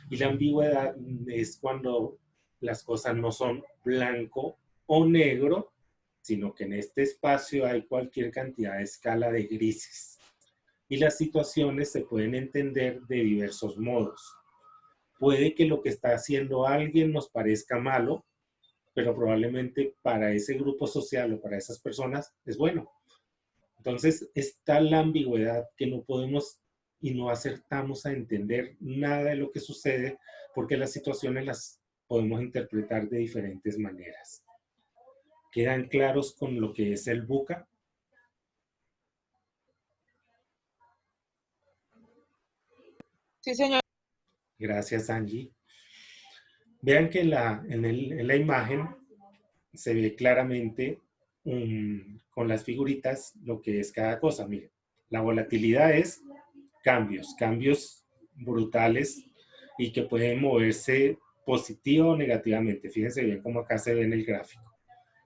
Y la ambigüedad es cuando las cosas no son blanco o negro, sino que en este espacio hay cualquier cantidad de escala de grises. Y las situaciones se pueden entender de diversos modos. Puede que lo que está haciendo alguien nos parezca malo, pero probablemente para ese grupo social o para esas personas es bueno. Entonces está la ambigüedad que no podemos y no acertamos a entender nada de lo que sucede porque las situaciones las podemos interpretar de diferentes maneras. ¿Quedan claros con lo que es el VUCA? Sí, señor. Gracias, Angie. Vean que en la imagen se ve claramente con las figuritas lo que es cada cosa. Miren, la volatilidad es cambios brutales y que pueden moverse positiva o negativamente. Fíjense bien cómo acá se ve en el gráfico.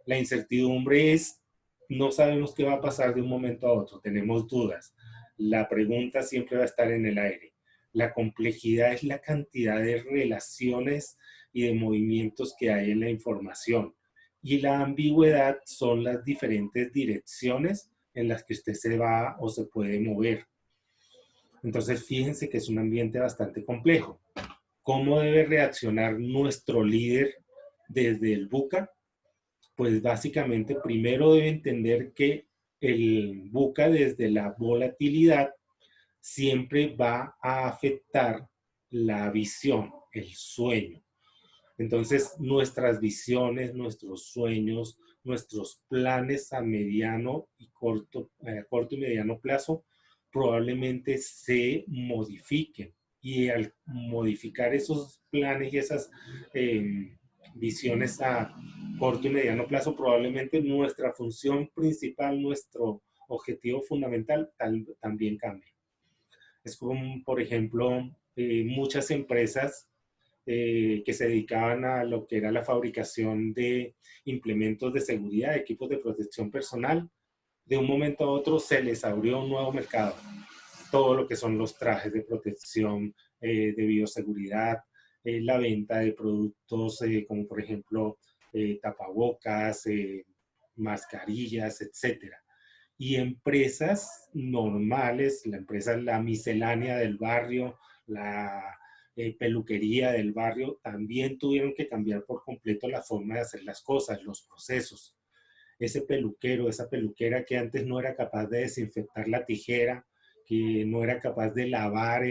La incertidumbre es, no sabemos qué va a pasar de un momento a otro, tenemos dudas. La pregunta siempre va a estar en el aire. La complejidad es la cantidad de relaciones y de movimientos que hay en la información. Y la ambigüedad son las diferentes direcciones en las que usted se va o se puede mover. Entonces, fíjense que es un ambiente bastante complejo. ¿Cómo debe reaccionar nuestro líder desde el VUCA? Pues básicamente primero debe entender que el VUCA desde la volatilidad siempre va a afectar la visión, el sueño. Entonces, nuestras visiones, nuestros sueños, nuestros planes a mediano y corto y mediano plazo probablemente se modifiquen. Y al modificar esos planes y esas visiones a corto y mediano plazo, probablemente nuestra función principal, nuestro objetivo fundamental también cambie. Es como, por ejemplo, muchas empresas que se dedicaban a lo que era la fabricación de implementos de seguridad, equipos de protección personal. De un momento a otro se les abrió un nuevo mercado. Todo lo que son los trajes de protección, de bioseguridad, la venta de productos como por ejemplo tapabocas, mascarillas, etcétera. Y empresas normales, la miscelánea del barrio, la peluquería del barrio, también tuvieron que cambiar por completo la forma de hacer las cosas, los procesos. Ese peluquero, esa peluquera que antes no era capaz de desinfectar la tijera, que no era capaz de lavar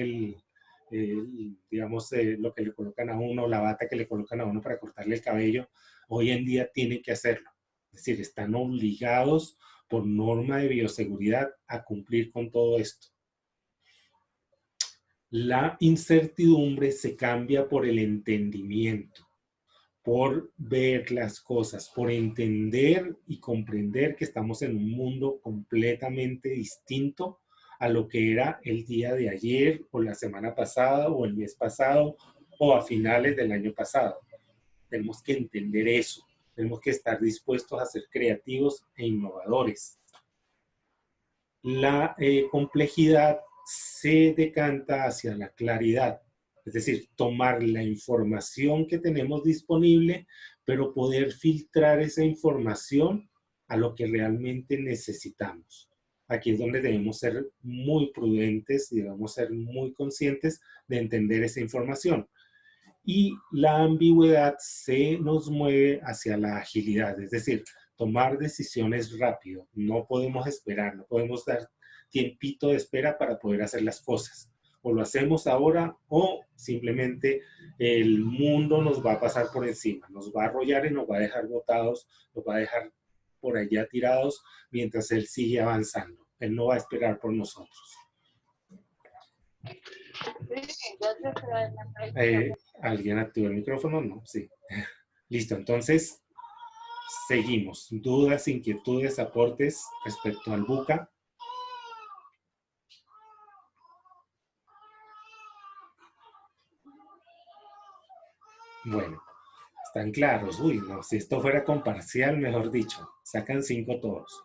digamos, lo que le colocan a uno, la bata que le colocan a uno para cortarle el cabello, hoy en día tiene que hacerlo. Es decir, están obligados por norma de bioseguridad a cumplir con todo esto. La incertidumbre se cambia por el entendimiento, por ver las cosas, por entender y comprender que estamos en un mundo completamente distinto a lo que era el día de ayer o la semana pasada o el mes pasado o a finales del año pasado. Tenemos que entender eso. Tenemos que estar dispuestos a ser creativos e innovadores. La complejidad se decanta hacia la claridad, es decir, tomar la información que tenemos disponible, pero poder filtrar esa información a lo que realmente necesitamos. Aquí es donde debemos ser muy prudentes y debemos ser muy conscientes de entender esa información. Y la ambigüedad se nos mueve hacia la agilidad, es decir, tomar decisiones rápido. No podemos esperar, no podemos dar tiempito de espera para poder hacer las cosas. O lo hacemos ahora o simplemente el mundo nos va a pasar por encima, nos va a arrollar y nos va a dejar botados, nos va a dejar por allá tirados mientras él sigue avanzando. Él no va a esperar por nosotros. ¿Alguien activó el micrófono? No, sí. Listo, entonces seguimos. ¿Dudas, inquietudes, aportes respecto al VUCA? Bueno, están claros. Uy, no, si esto fuera con parcial, mejor dicho, sacan 5 todos.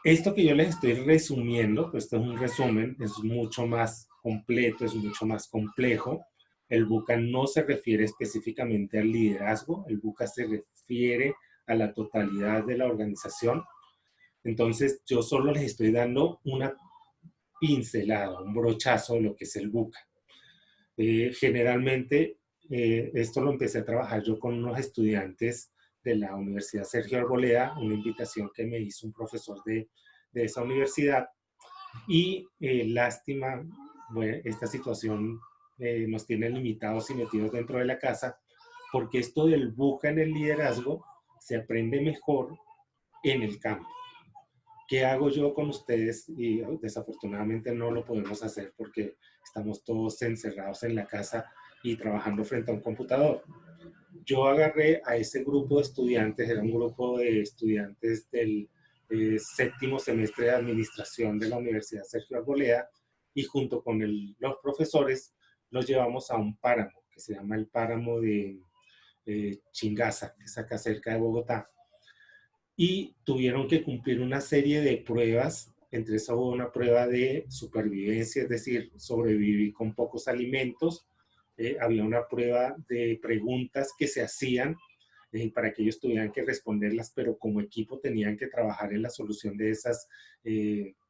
Esto que yo les estoy resumiendo, pues esto es un resumen, es mucho más completo, es mucho más complejo. El VUCA no se refiere específicamente al liderazgo, el VUCA se refiere a la totalidad de la organización. Entonces, yo solo les estoy dando una pincelada, un brochazo de lo que es el buca. Generalmente, esto lo empecé a trabajar yo con unos estudiantes de la Universidad Sergio Arboleda, una invitación que me hizo un profesor de esa universidad. Y lástima, bueno, esta situación nos tiene limitados y metidos dentro de la casa, porque esto del buca en el liderazgo se aprende mejor en el campo. ¿Qué hago yo con ustedes? Y desafortunadamente no lo podemos hacer porque estamos todos encerrados en la casa y trabajando frente a un computador. Yo agarré a ese grupo de estudiantes, era un grupo de estudiantes del séptimo semestre de administración de la Universidad Sergio Arboleda, y junto con los profesores los llevamos a un páramo que se llama el páramo de Chingaza, que es acá cerca de Bogotá, y tuvieron que cumplir una serie de pruebas. Entre eso hubo una prueba de supervivencia, es decir, sobrevivir con pocos alimentos. Había una prueba de preguntas que se hacían para que ellos tuvieran que responderlas, pero como equipo tenían que trabajar en la solución de esas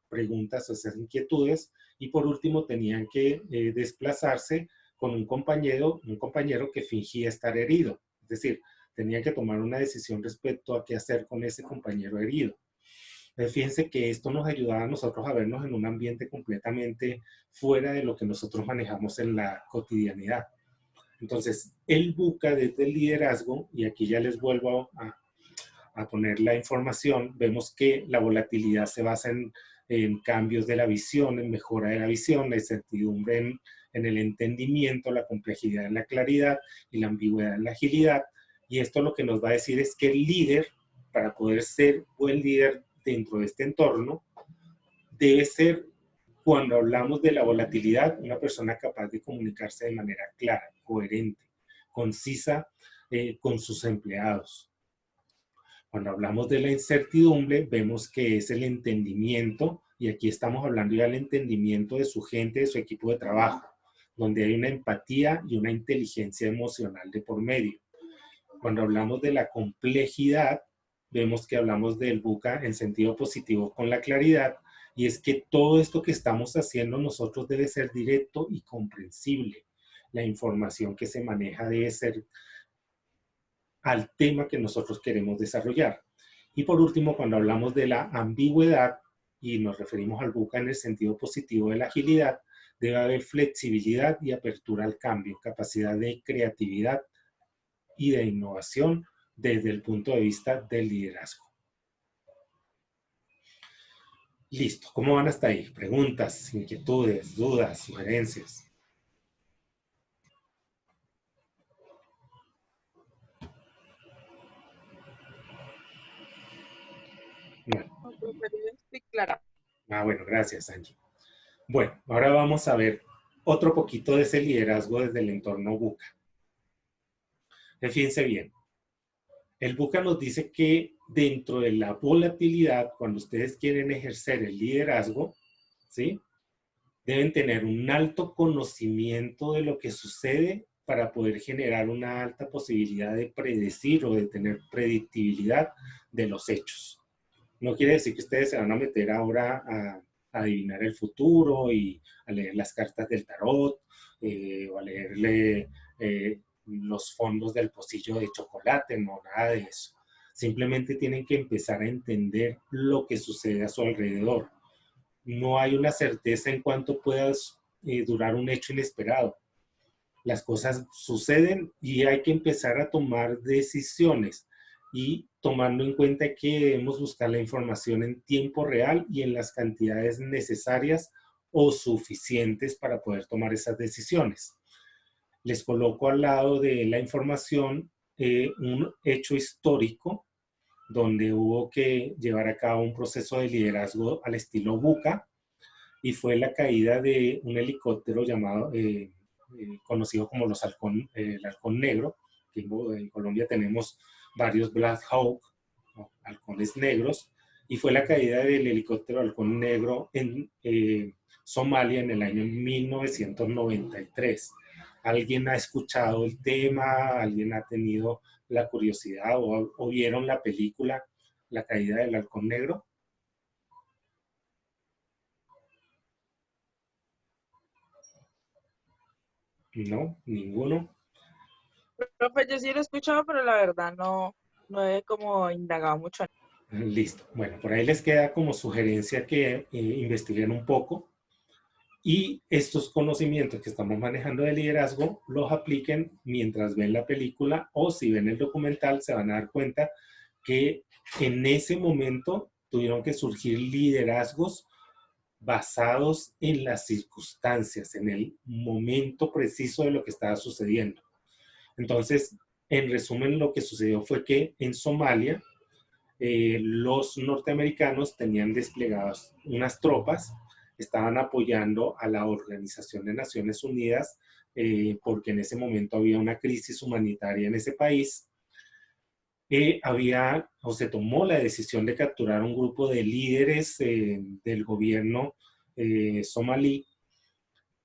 preguntas o esas inquietudes. Y por último tenían que desplazarse con un compañero que fingía estar herido. Es decir, tenían que tomar una decisión respecto a qué hacer con ese compañero herido. Fíjense que esto nos ayudaba a nosotros a vernos en un ambiente completamente fuera de lo que nosotros manejamos en la cotidianidad. Entonces, el buca desde el liderazgo, y aquí ya les vuelvo a poner la información, vemos que la volatilidad se basa en cambios de la visión, en mejora de la visión, la incertidumbre en el entendimiento, la complejidad en la claridad y la ambigüedad en la agilidad. Y esto lo que nos va a decir es que el líder, para poder ser buen líder dentro de este entorno, debe ser, cuando hablamos de la volatilidad, una persona capaz de comunicarse de manera clara, coherente, concisa con sus empleados. Cuando hablamos de la incertidumbre, vemos que es el entendimiento, y aquí estamos hablando ya del entendimiento de su gente, de su equipo de trabajo, donde hay una empatía y una inteligencia emocional de por medio. Cuando hablamos de la complejidad, vemos que hablamos del buca en sentido positivo con la claridad, y es que todo esto que estamos haciendo nosotros debe ser directo y comprensible. La información que se maneja debe ser al tema que nosotros queremos desarrollar. Y por último, cuando hablamos de la ambigüedad, y nos referimos al buca en el sentido positivo de la agilidad, debe haber flexibilidad y apertura al cambio, capacidad de creatividad y de innovación desde el punto de vista del liderazgo. Listo, ¿cómo van hasta ahí? Preguntas, inquietudes, dudas, sugerencias. Bueno. Bueno, gracias, Angie. Bueno, ahora vamos a ver otro poquito de ese liderazgo desde el entorno buca. Fíjense bien. El buca nos dice que dentro de la volatilidad, cuando ustedes quieren ejercer el liderazgo, ¿sí?, deben tener un alto conocimiento de lo que sucede para poder generar una alta posibilidad de predecir o de tener predictibilidad de los hechos. No quiere decir que ustedes se van a meter ahora a adivinar el futuro y a leer las cartas del tarot o a leerle los fondos del pocillo de chocolate, no, nada de eso. Simplemente tienen que empezar a entender lo que sucede a su alrededor. No hay una certeza en cuánto pueda durar un hecho inesperado. Las cosas suceden y hay que empezar a tomar decisiones, y tomando en cuenta que debemos buscar la información en tiempo real y en las cantidades necesarias o suficientes para poder tomar esas decisiones. Les coloco al lado de la información un hecho histórico donde hubo que llevar a cabo un proceso de liderazgo al estilo buca, y fue la caída de un helicóptero llamado, conocido como el halcón negro, que en Colombia tenemos varios Black Hawk, ¿no?, halcones negros, y fue la caída del helicóptero halcón negro en Somalia en el año 1993. ¿Alguien ha escuchado el tema? ¿Alguien ha tenido la curiosidad o vieron la película La caída del halcón negro? No, ninguno. Profe, yo sí lo he escuchado, pero la verdad no he como indagado mucho. Listo. Bueno, por ahí les queda como sugerencia que investiguen un poco y estos conocimientos que estamos manejando de liderazgo los apliquen mientras ven la película, o si ven el documental se van a dar cuenta que en ese momento tuvieron que surgir liderazgos basados en las circunstancias, en el momento preciso de lo que estaba sucediendo. Entonces, en resumen, lo que sucedió fue que en Somalia los norteamericanos tenían desplegadas unas tropas, estaban apoyando a la Organización de Naciones Unidas, porque en ese momento había una crisis humanitaria en ese país. Había o se tomó la decisión de capturar un grupo de líderes del gobierno somalí.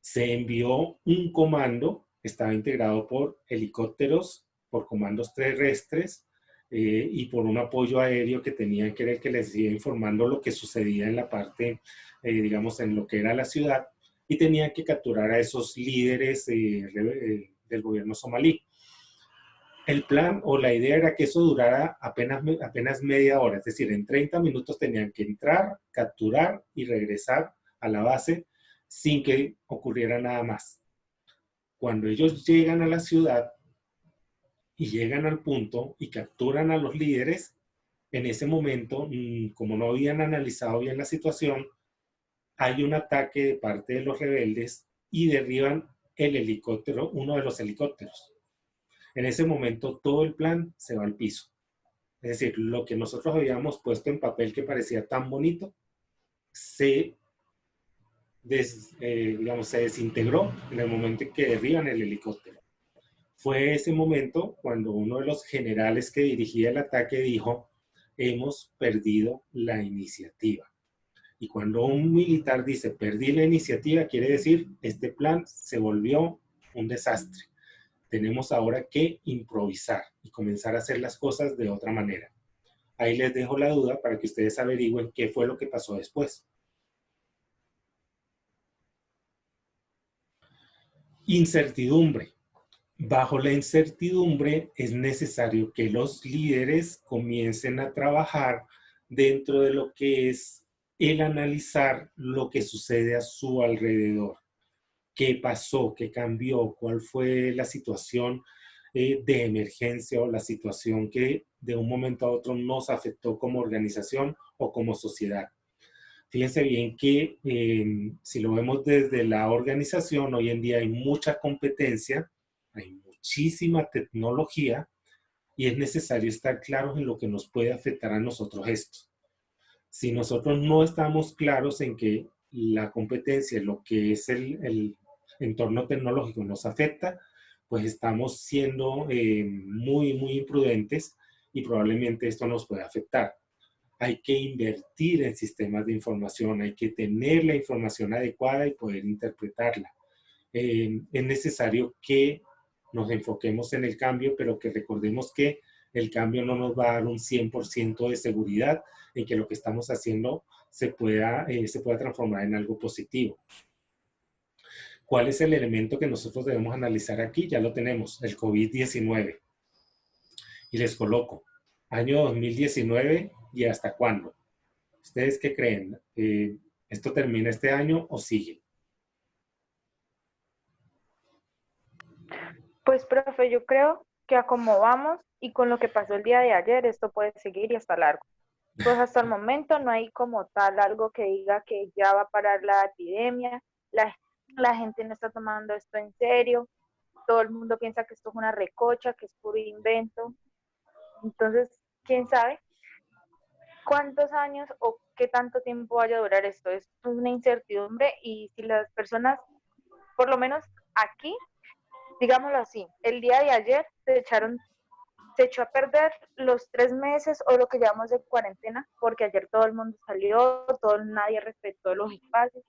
Se envió un comando, estaba integrado por helicópteros, por comandos terrestres y por un apoyo aéreo que tenían, que era el que les iba informando lo que sucedía en la parte, digamos, en lo que era la ciudad, y tenían que capturar a esos líderes del gobierno somalí. El plan o la idea era que eso durara apenas media hora, es decir, en 30 minutos tenían que entrar, capturar y regresar a la base sin que ocurriera nada más. Cuando ellos llegan a la ciudad y llegan al punto y capturan a los líderes, en ese momento, como no habían analizado bien la situación, hay un ataque de parte de los rebeldes y derriban el helicóptero, uno de los helicópteros. En ese momento todo el plan se va al piso. Es decir, lo que nosotros habíamos puesto en papel que parecía tan bonito, digamos, se desintegró en el momento en que derriban el helicóptero. Fue ese momento cuando uno de los generales que dirigía el ataque dijo: hemos perdido la iniciativa. Y cuando un militar dice perdí la iniciativa, quiere decir este plan se volvió un desastre. Tenemos ahora que improvisar y comenzar a hacer las cosas de otra manera. Ahí les dejo la duda para que ustedes averigüen qué fue lo que pasó después. Incertidumbre. Bajo la incertidumbre es necesario que los líderes comiencen a trabajar dentro de lo que es el analizar lo que sucede a su alrededor. ¿Qué pasó? ¿Qué cambió? ¿Cuál fue la situación de emergencia o la situación que de un momento a otro nos afectó como organización o como sociedad? Fíjense bien que si lo vemos desde la organización, hoy en día hay mucha competencia, hay muchísima tecnología y es necesario estar claros en lo que nos puede afectar a nosotros esto. Si nosotros no estamos claros en que la competencia, lo que es el entorno tecnológico nos afecta, pues estamos siendo muy imprudentes y probablemente esto nos pueda afectar. Hay que invertir en sistemas de información, hay que tener la información adecuada y poder interpretarla. Es necesario que nos enfoquemos en el cambio, pero que recordemos que el cambio no nos va a dar un 100% de seguridad en que lo que estamos haciendo se pueda transformar en algo positivo. ¿Cuál es el elemento que nosotros debemos analizar aquí? Ya lo tenemos, el COVID-19. Y les coloco, año 2019 y hasta cuándo. ¿Ustedes qué creen? ¿Esto termina este año o sigue? Pues, profe, yo creo que a como vamos y con lo que pasó el día de ayer, esto puede seguir y hasta largo. Pues hasta el momento no hay como tal algo que diga que ya va a parar la epidemia, la gente no está tomando esto en serio, todo el mundo piensa que esto es una recocha, que es puro invento. Entonces, ¿quién sabe cuántos años o qué tanto tiempo vaya a durar esto? Es una incertidumbre y si las personas, por lo menos aquí, digámoslo así, el día de ayer se echó a perder los 3 meses o lo que llamamos de cuarentena, porque ayer todo el mundo salió, nadie respetó los espacios,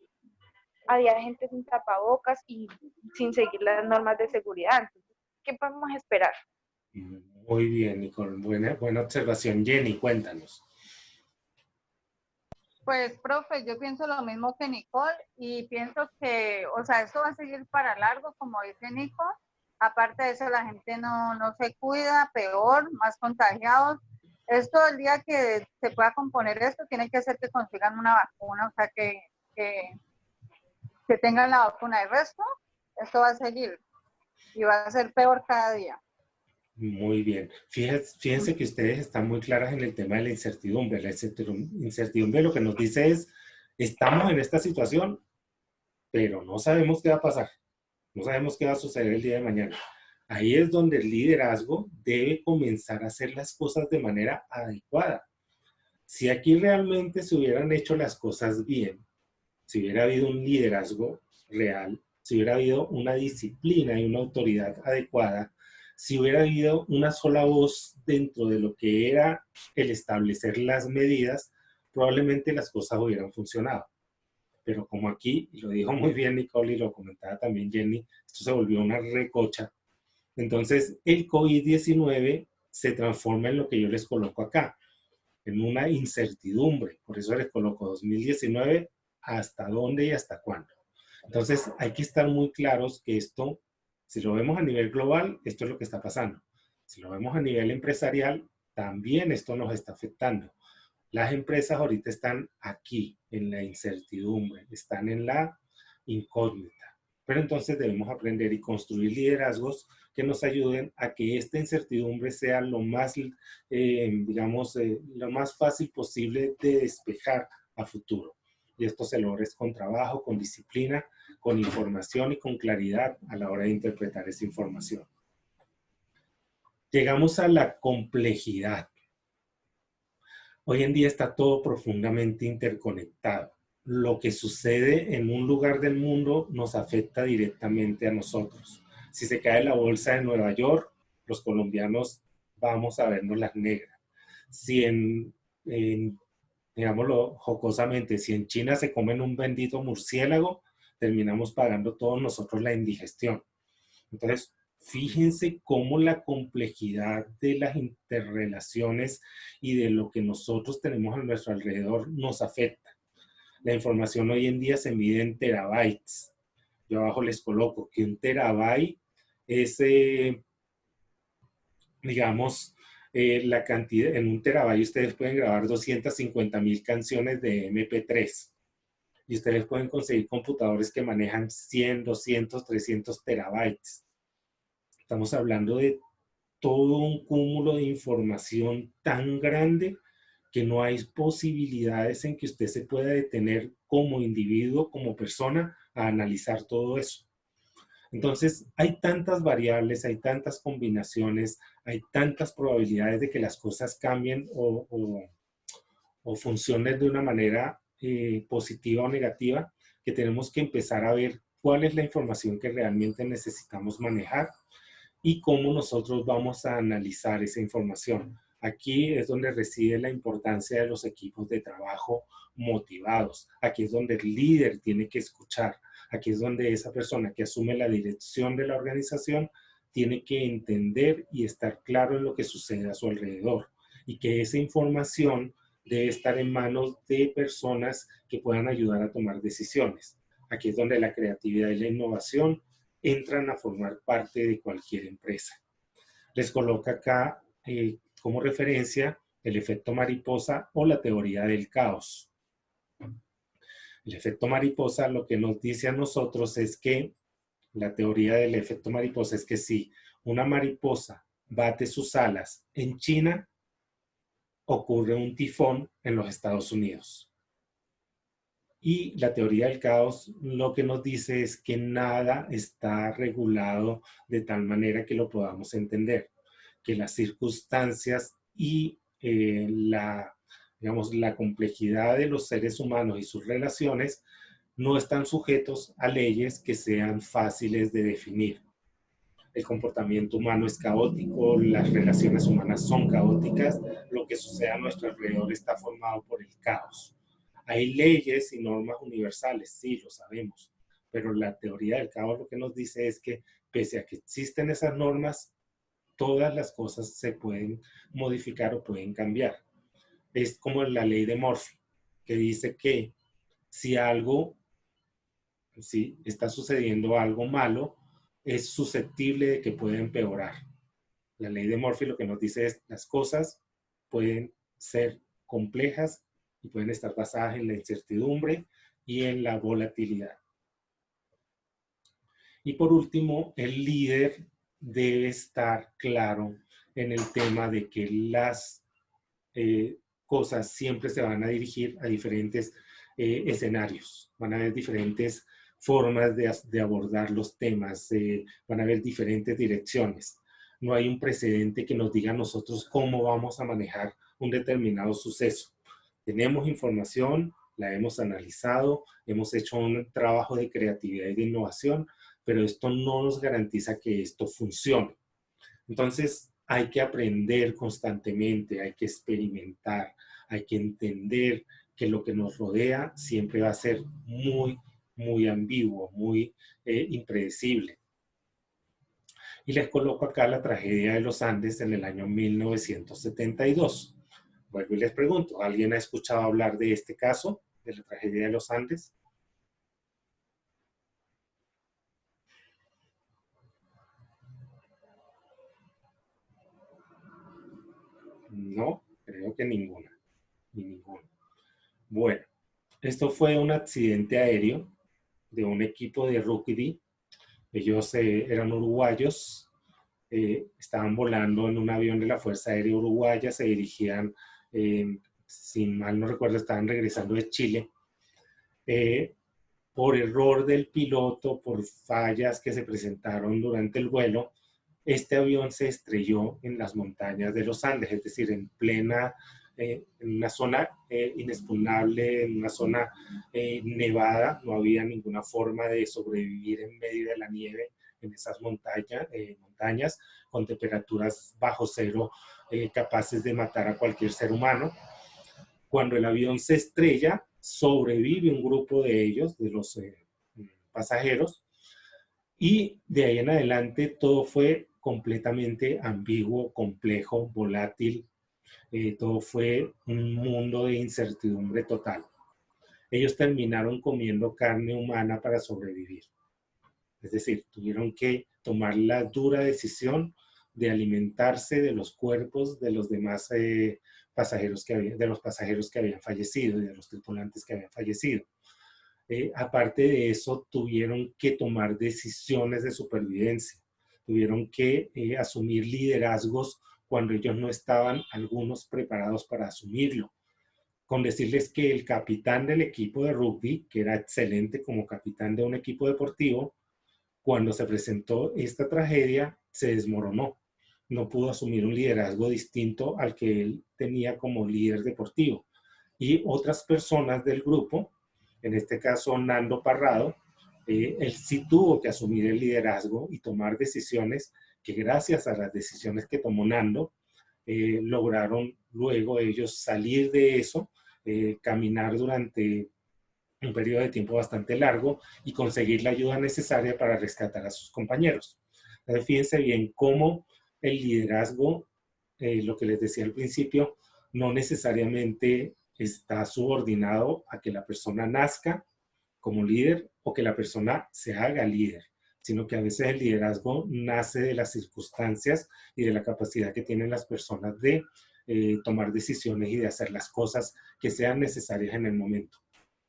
había gente sin tapabocas y sin seguir las normas de seguridad. Entonces, ¿qué podemos esperar? Muy bien, Nicole. Buena observación. Jenny, cuéntanos. Pues, profe, yo pienso lo mismo que Nicole y pienso que, o sea, esto va a seguir para largo, como dice Nico. Aparte de eso, la gente no se cuida, peor, más contagiados. Esto, el día que se pueda componer esto, tiene que ser que consigan una vacuna, o sea, que, que tengan la vacuna. El resto, esto va a seguir y va a ser peor cada día. Muy bien. Fíjense que ustedes están muy claras en el tema de la incertidumbre. La incertidumbre lo que nos dice es, estamos en esta situación, pero no sabemos qué va a pasar. No sabemos qué va a suceder el día de mañana. Ahí es donde el liderazgo debe comenzar a hacer las cosas de manera adecuada. Si aquí realmente se hubieran hecho las cosas bien, si hubiera habido un liderazgo real, si hubiera habido una disciplina y una autoridad adecuada, si hubiera habido una sola voz dentro de lo que era el establecer las medidas, probablemente las cosas hubieran funcionado. Pero como aquí, y lo dijo muy bien Nicole y lo comentaba también Jenny, esto se volvió una recocha. Entonces, el COVID-19 se transforma en lo que yo les coloco acá, en una incertidumbre. Por eso les coloco 2019, hasta dónde y hasta cuándo. Entonces, hay que estar muy claros que esto, si lo vemos a nivel global, esto es lo que está pasando. Si lo vemos a nivel empresarial, también esto nos está afectando. Las empresas ahorita están aquí, en la incertidumbre, están en la incógnita. Pero entonces debemos aprender y construir liderazgos que nos ayuden a que esta incertidumbre sea lo más, lo más fácil posible de despejar a futuro. Y esto se logra con trabajo, con disciplina, con información y con claridad a la hora de interpretar esa información. Llegamos a la complejidad. Hoy en día está todo profundamente interconectado. Lo que sucede en un lugar del mundo nos afecta directamente a nosotros. Si se cae la bolsa de Nueva York, los colombianos vamos a vernos las negras. Si digámoslo jocosamente, si en China se comen un bendito murciélago, terminamos pagando todos nosotros la indigestión. Entonces, fíjense cómo la complejidad de las interrelaciones y de lo que nosotros tenemos a nuestro alrededor nos afecta. La información hoy en día se mide en terabytes. Yo abajo les coloco que un terabyte es, la cantidad, en un terabyte ustedes pueden grabar 250,000 canciones de MP3. Y ustedes pueden conseguir computadores que manejan 100, 200, 300 terabytes. Estamos hablando de todo un cúmulo de información tan grande que no hay posibilidades en que usted se pueda detener como individuo, como persona, a analizar todo eso. Entonces, hay tantas variables, hay tantas combinaciones, hay tantas probabilidades de que las cosas cambien o funcionen de una manera positiva o negativa, que tenemos que empezar a ver cuál es la información que realmente necesitamos manejar y cómo nosotros vamos a analizar esa información. Aquí es donde reside la importancia de los equipos de trabajo motivados. Aquí es donde el líder tiene que escuchar. Aquí es donde esa persona que asume la dirección de la organización tiene que entender y estar claro en lo que sucede a su alrededor. Y que esa información debe estar en manos de personas que puedan ayudar a tomar decisiones. Aquí es donde la creatividad y la innovación entran a formar parte de cualquier empresa. Les coloco acá como referencia el efecto mariposa o la teoría del caos. El efecto mariposa lo que nos dice a nosotros es que la teoría del efecto mariposa es que si una mariposa bate sus alas en China, ocurre un tifón en los Estados Unidos. Y la teoría del caos lo que nos dice es que nada está regulado de tal manera que lo podamos entender, que las circunstancias y la complejidad de los seres humanos y sus relaciones no están sujetos a leyes que sean fáciles de definir. El comportamiento humano es caótico, las relaciones humanas son caóticas, lo que sucede a nuestro alrededor está formado por el caos. Hay leyes y normas universales, sí, lo sabemos, pero la teoría del caos lo que nos dice es que pese a que existen esas normas, todas las cosas se pueden modificar o pueden cambiar. Es como la ley de Murphy, que dice que si está sucediendo algo malo, es susceptible de que pueda empeorar. La ley de Murphy lo que nos dice es las cosas pueden ser complejas y pueden estar basadas en la incertidumbre y en la volatilidad. Y por último, el líder debe estar claro en el tema de que las cosas siempre se van a dirigir a diferentes escenarios. Van a haber diferentes formas de abordar los temas, van a haber diferentes direcciones. No hay un precedente que nos diga a nosotros cómo vamos a manejar un determinado suceso. Tenemos información, la hemos analizado, hemos hecho un trabajo de creatividad y de innovación, pero esto no nos garantiza que esto funcione. Entonces, hay que aprender constantemente, hay que experimentar, hay que entender que lo que nos rodea siempre va a ser muy, muy ambiguo, muy impredecible. Y les coloco acá la tragedia de los Andes en el año 1972. Vuelvo y les pregunto, ¿alguien ha escuchado hablar de este caso, de la tragedia de los Andes? No, creo que ninguna. Ni ninguna. Bueno, esto fue un accidente aéreo de un equipo de rugby. Ellos eran uruguayos, estaban volando en un avión de la Fuerza Aérea Uruguaya, se dirigían, si mal no recuerdo, estaban regresando de Chile. Por error del piloto, por fallas que se presentaron durante el vuelo, este avión se estrelló en las montañas de los Andes, es decir, en plena, en una zona inexpugnable, en una zona nevada. No había ninguna forma de sobrevivir en medio de la nieve en esas montañas con temperaturas bajo cero, capaces de matar a cualquier ser humano. Cuando el avión se estrella, sobrevive un grupo de ellos, de los pasajeros, y de ahí en adelante todo fue completamente ambiguo, complejo, volátil. Todo fue un mundo de incertidumbre total. Ellos terminaron comiendo carne humana para sobrevivir. Es decir, tuvieron que tomar la dura decisión de alimentarse de los cuerpos de los demás pasajeros de los pasajeros que habían fallecido y de los tripulantes que habían fallecido. Aparte de eso, tuvieron que tomar decisiones de supervivencia. Tuvieron que asumir liderazgos cuando ellos no estaban algunos preparados para asumirlo. Con decirles que el capitán del equipo de rugby, que era excelente como capitán de un equipo deportivo, cuando se presentó esta tragedia, se desmoronó. No pudo asumir un liderazgo distinto al que él tenía como líder deportivo. Y otras personas del grupo, en este caso Nando Parrado, él sí tuvo que asumir el liderazgo y tomar decisiones que gracias a las decisiones que tomó Nando, lograron luego ellos salir de eso, caminar durante un periodo de tiempo bastante largo y conseguir la ayuda necesaria para rescatar a sus compañeros. Entonces, fíjense bien cómo el liderazgo, lo que les decía al principio, no necesariamente está subordinado a que la persona nazca como líder o que la persona se haga líder, sino que a veces el liderazgo nace de las circunstancias y de la capacidad que tienen las personas de tomar decisiones y de hacer las cosas que sean necesarias en el momento.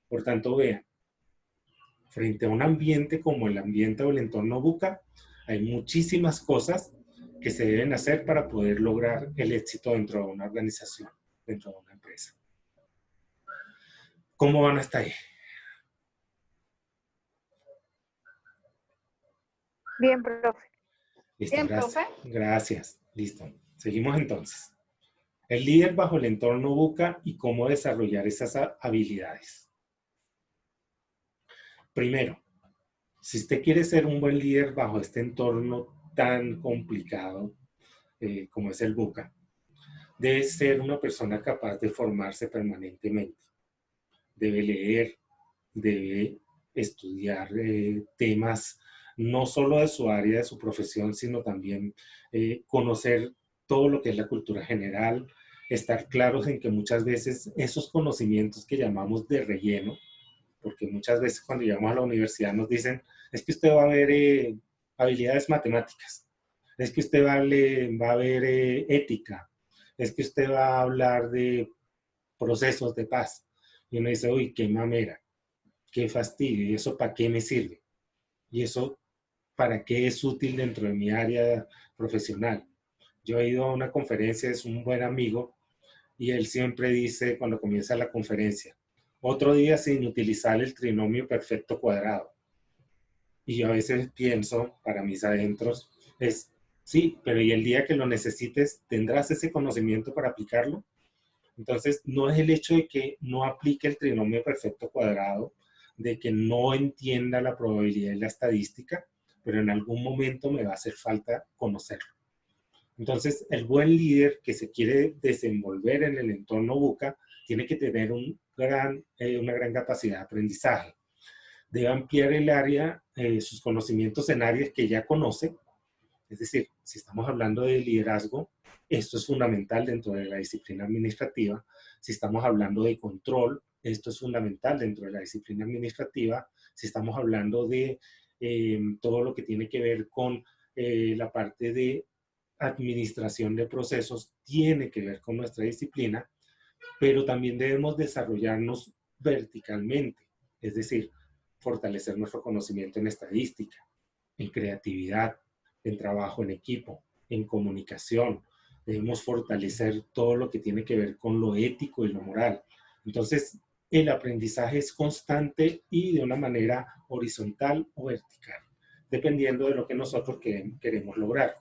Por tanto, vean, frente a un ambiente como el ambiente o el entorno VUCA, hay muchísimas cosas que se deben hacer para poder lograr el éxito dentro de una organización, dentro de una empresa. ¿Cómo van hasta ahí? Bien, profe. Listo, Bien, gracias. profe. Gracias. Listo. Seguimos entonces. El líder bajo el entorno VUCA y cómo desarrollar esas habilidades. Primero, si usted quiere ser un buen líder bajo este entorno tan complicado como es el VUCA, debe ser una persona capaz de formarse permanentemente. Debe leer, debe estudiar temas no solo de su área, de su profesión, sino también conocer todo lo que es la cultura general, estar claros en que muchas veces esos conocimientos que llamamos de relleno, porque muchas veces cuando llegamos a la universidad nos dicen, es que usted va a ver habilidades matemáticas, es que usted va a ver ética, es que usted va a hablar de procesos de paz. Y uno dice, uy, qué mamera, qué fastidio, ¿y eso para qué me sirve? ¿Y eso para qué es útil dentro de mi área profesional? Yo he ido a una conferencia, es un buen amigo, y él siempre dice cuando comienza la conferencia, otro día sin utilizar el trinomio perfecto cuadrado. Y yo a veces pienso, para mis adentros, es, sí, pero ¿y el día que lo necesites, tendrás ese conocimiento para aplicarlo? Entonces, no es el hecho de que no aplique el trinomio perfecto cuadrado, de que no entienda la probabilidad y la estadística, pero en algún momento me va a hacer falta conocerlo. Entonces, el buen líder que se quiere desenvolver en el entorno buca tiene que tener una gran capacidad de aprendizaje. Debe ampliar el área, sus conocimientos en áreas que ya conoce. Es decir, si estamos hablando de liderazgo, esto es fundamental dentro de la disciplina administrativa. Si estamos hablando de control, esto es fundamental dentro de la disciplina administrativa. Si estamos hablando de todo lo que tiene que ver con la parte de administración de procesos, tiene que ver con nuestra disciplina, pero también debemos desarrollarnos verticalmente, es decir, fortalecer nuestro conocimiento en estadística, en creatividad, en trabajo en equipo, en comunicación. Debemos fortalecer todo lo que tiene que ver con lo ético y lo moral. Entonces, el aprendizaje es constante y de una manera horizontal o vertical, dependiendo de lo que nosotros queremos lograr.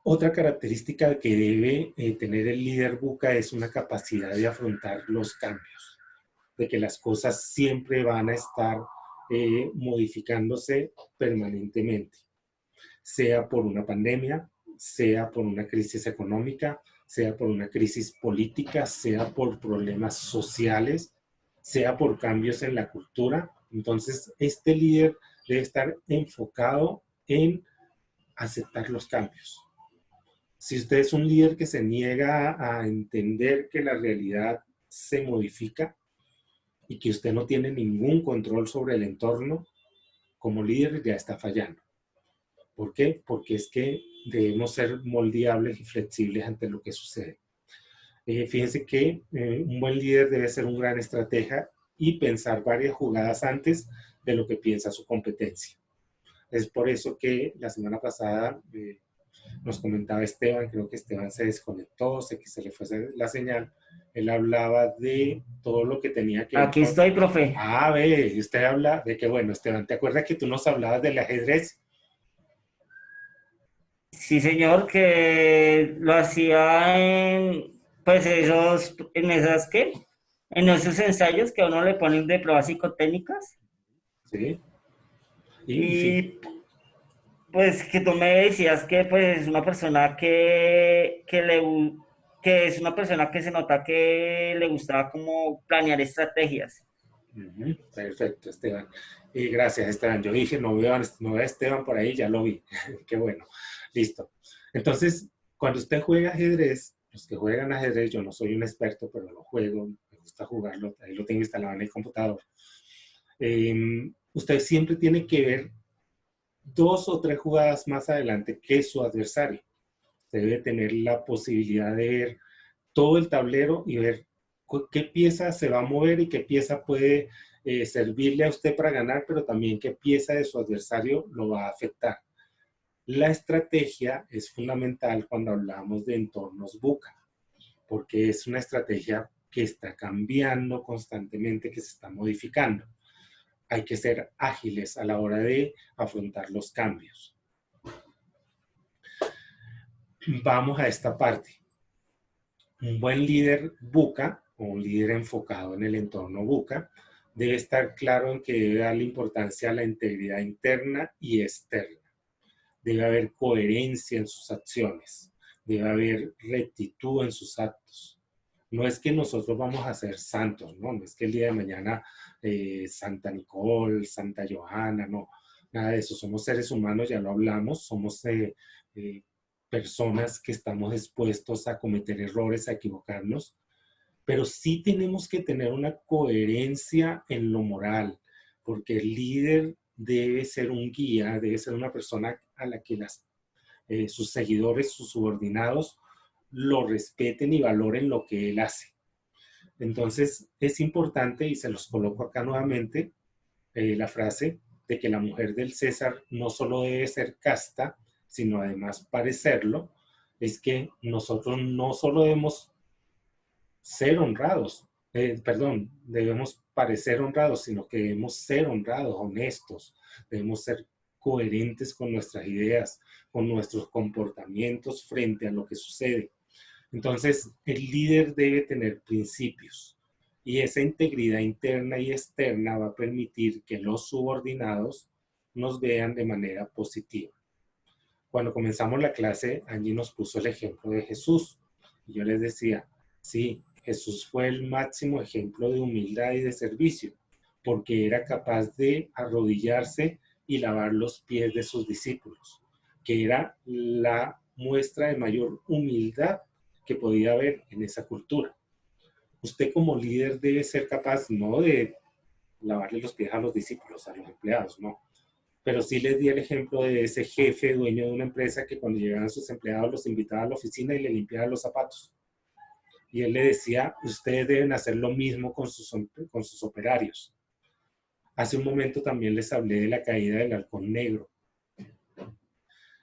Otra característica que debe tener el líder buca es una capacidad de afrontar los cambios, de que las cosas siempre van a estar modificándose permanentemente, sea por una pandemia, sea por una crisis económica, sea por una crisis política, sea por problemas sociales, sea por cambios en la cultura. Entonces, este líder debe estar enfocado en aceptar los cambios. Si usted es un líder que se niega a entender que la realidad se modifica y que usted no tiene ningún control sobre el entorno, como líder ya está fallando. ¿Por qué? Porque es que debemos ser moldeables y flexibles ante lo que sucede. Fíjense que un buen líder debe ser un gran estratega y pensar varias jugadas antes de lo que piensa su competencia. Es por eso que la semana pasada nos comentaba Esteban, creo que Esteban se desconectó, sé que se le fue la señal, él hablaba de todo lo que tenía que ver Aquí estoy, profe. Ah, ve, usted habla de que, bueno, Esteban, ¿te acuerdas que tú nos hablabas del ajedrez? Sí, señor, que lo hacía pues en esas, ¿qué? En esos ensayos que a uno le ponen de pruebas psicotécnicas. Sí. Y pues que tú me decías que pues es una persona que es una persona que se nota que le gustaba como planear estrategias. Perfecto, Esteban. Y gracias, Esteban. Yo dije, no veo a Esteban por ahí, ya lo vi. Qué bueno. Listo. Entonces, cuando usted juega ajedrez, los que juegan ajedrez, yo no soy un experto, pero lo juego, me gusta jugarlo, ahí lo tengo instalado en el computador. Usted siempre tiene que ver 2 o 3 jugadas más adelante que su adversario. Usted debe tener la posibilidad de ver todo el tablero y ver qué pieza se va a mover y qué pieza puede servirle a usted para ganar, pero también qué pieza de su adversario lo va a afectar. La estrategia es fundamental cuando hablamos de entornos buca, porque es una estrategia que está cambiando constantemente, que se está modificando. Hay que ser ágiles a la hora de afrontar los cambios. Vamos a esta parte. Un buen líder buca, o un líder enfocado en el entorno buca, debe estar claro en que debe darle importancia a la integridad interna y externa. Debe haber coherencia en sus acciones. Debe haber rectitud en sus actos. No es que nosotros vamos a ser santos, ¿no? No es que el día de mañana Santa Nicole, Santa Johanna, no. Nada de eso. Somos seres humanos, ya lo hablamos. Somos personas que estamos expuestos a cometer errores, a equivocarnos, pero sí tenemos que tener una coherencia en lo moral, porque el líder debe ser un guía, debe ser una persona a la que sus seguidores, sus subordinados, lo respeten y valoren lo que él hace. Entonces, es importante, y se los coloco acá nuevamente, la frase de que la mujer del César no solo debe ser casta, sino además parecerlo, es que nosotros no solo debemos ser honrados, debemos parecer honrados, sino que debemos ser honrados, honestos, debemos ser coherentes con nuestras ideas, con nuestros comportamientos frente a lo que sucede. Entonces, el líder debe tener principios y esa integridad interna y externa va a permitir que los subordinados nos vean de manera positiva. Cuando comenzamos la clase, Angie nos puso el ejemplo de Jesús. Y yo les decía, sí, Jesús fue el máximo ejemplo de humildad y de servicio, porque era capaz de arrodillarse y lavar los pies de sus discípulos, que era la muestra de mayor humildad que podía haber en esa cultura. Usted como líder debe ser capaz no de lavarle los pies a los discípulos, a los empleados, no. Pero sí les di el ejemplo de ese jefe dueño de una empresa que cuando llegaban sus empleados los invitaba a la oficina y le limpiaba los zapatos. Y él le decía, ustedes deben hacer lo mismo con sus operarios. Hace un momento también les hablé de la caída del halcón negro.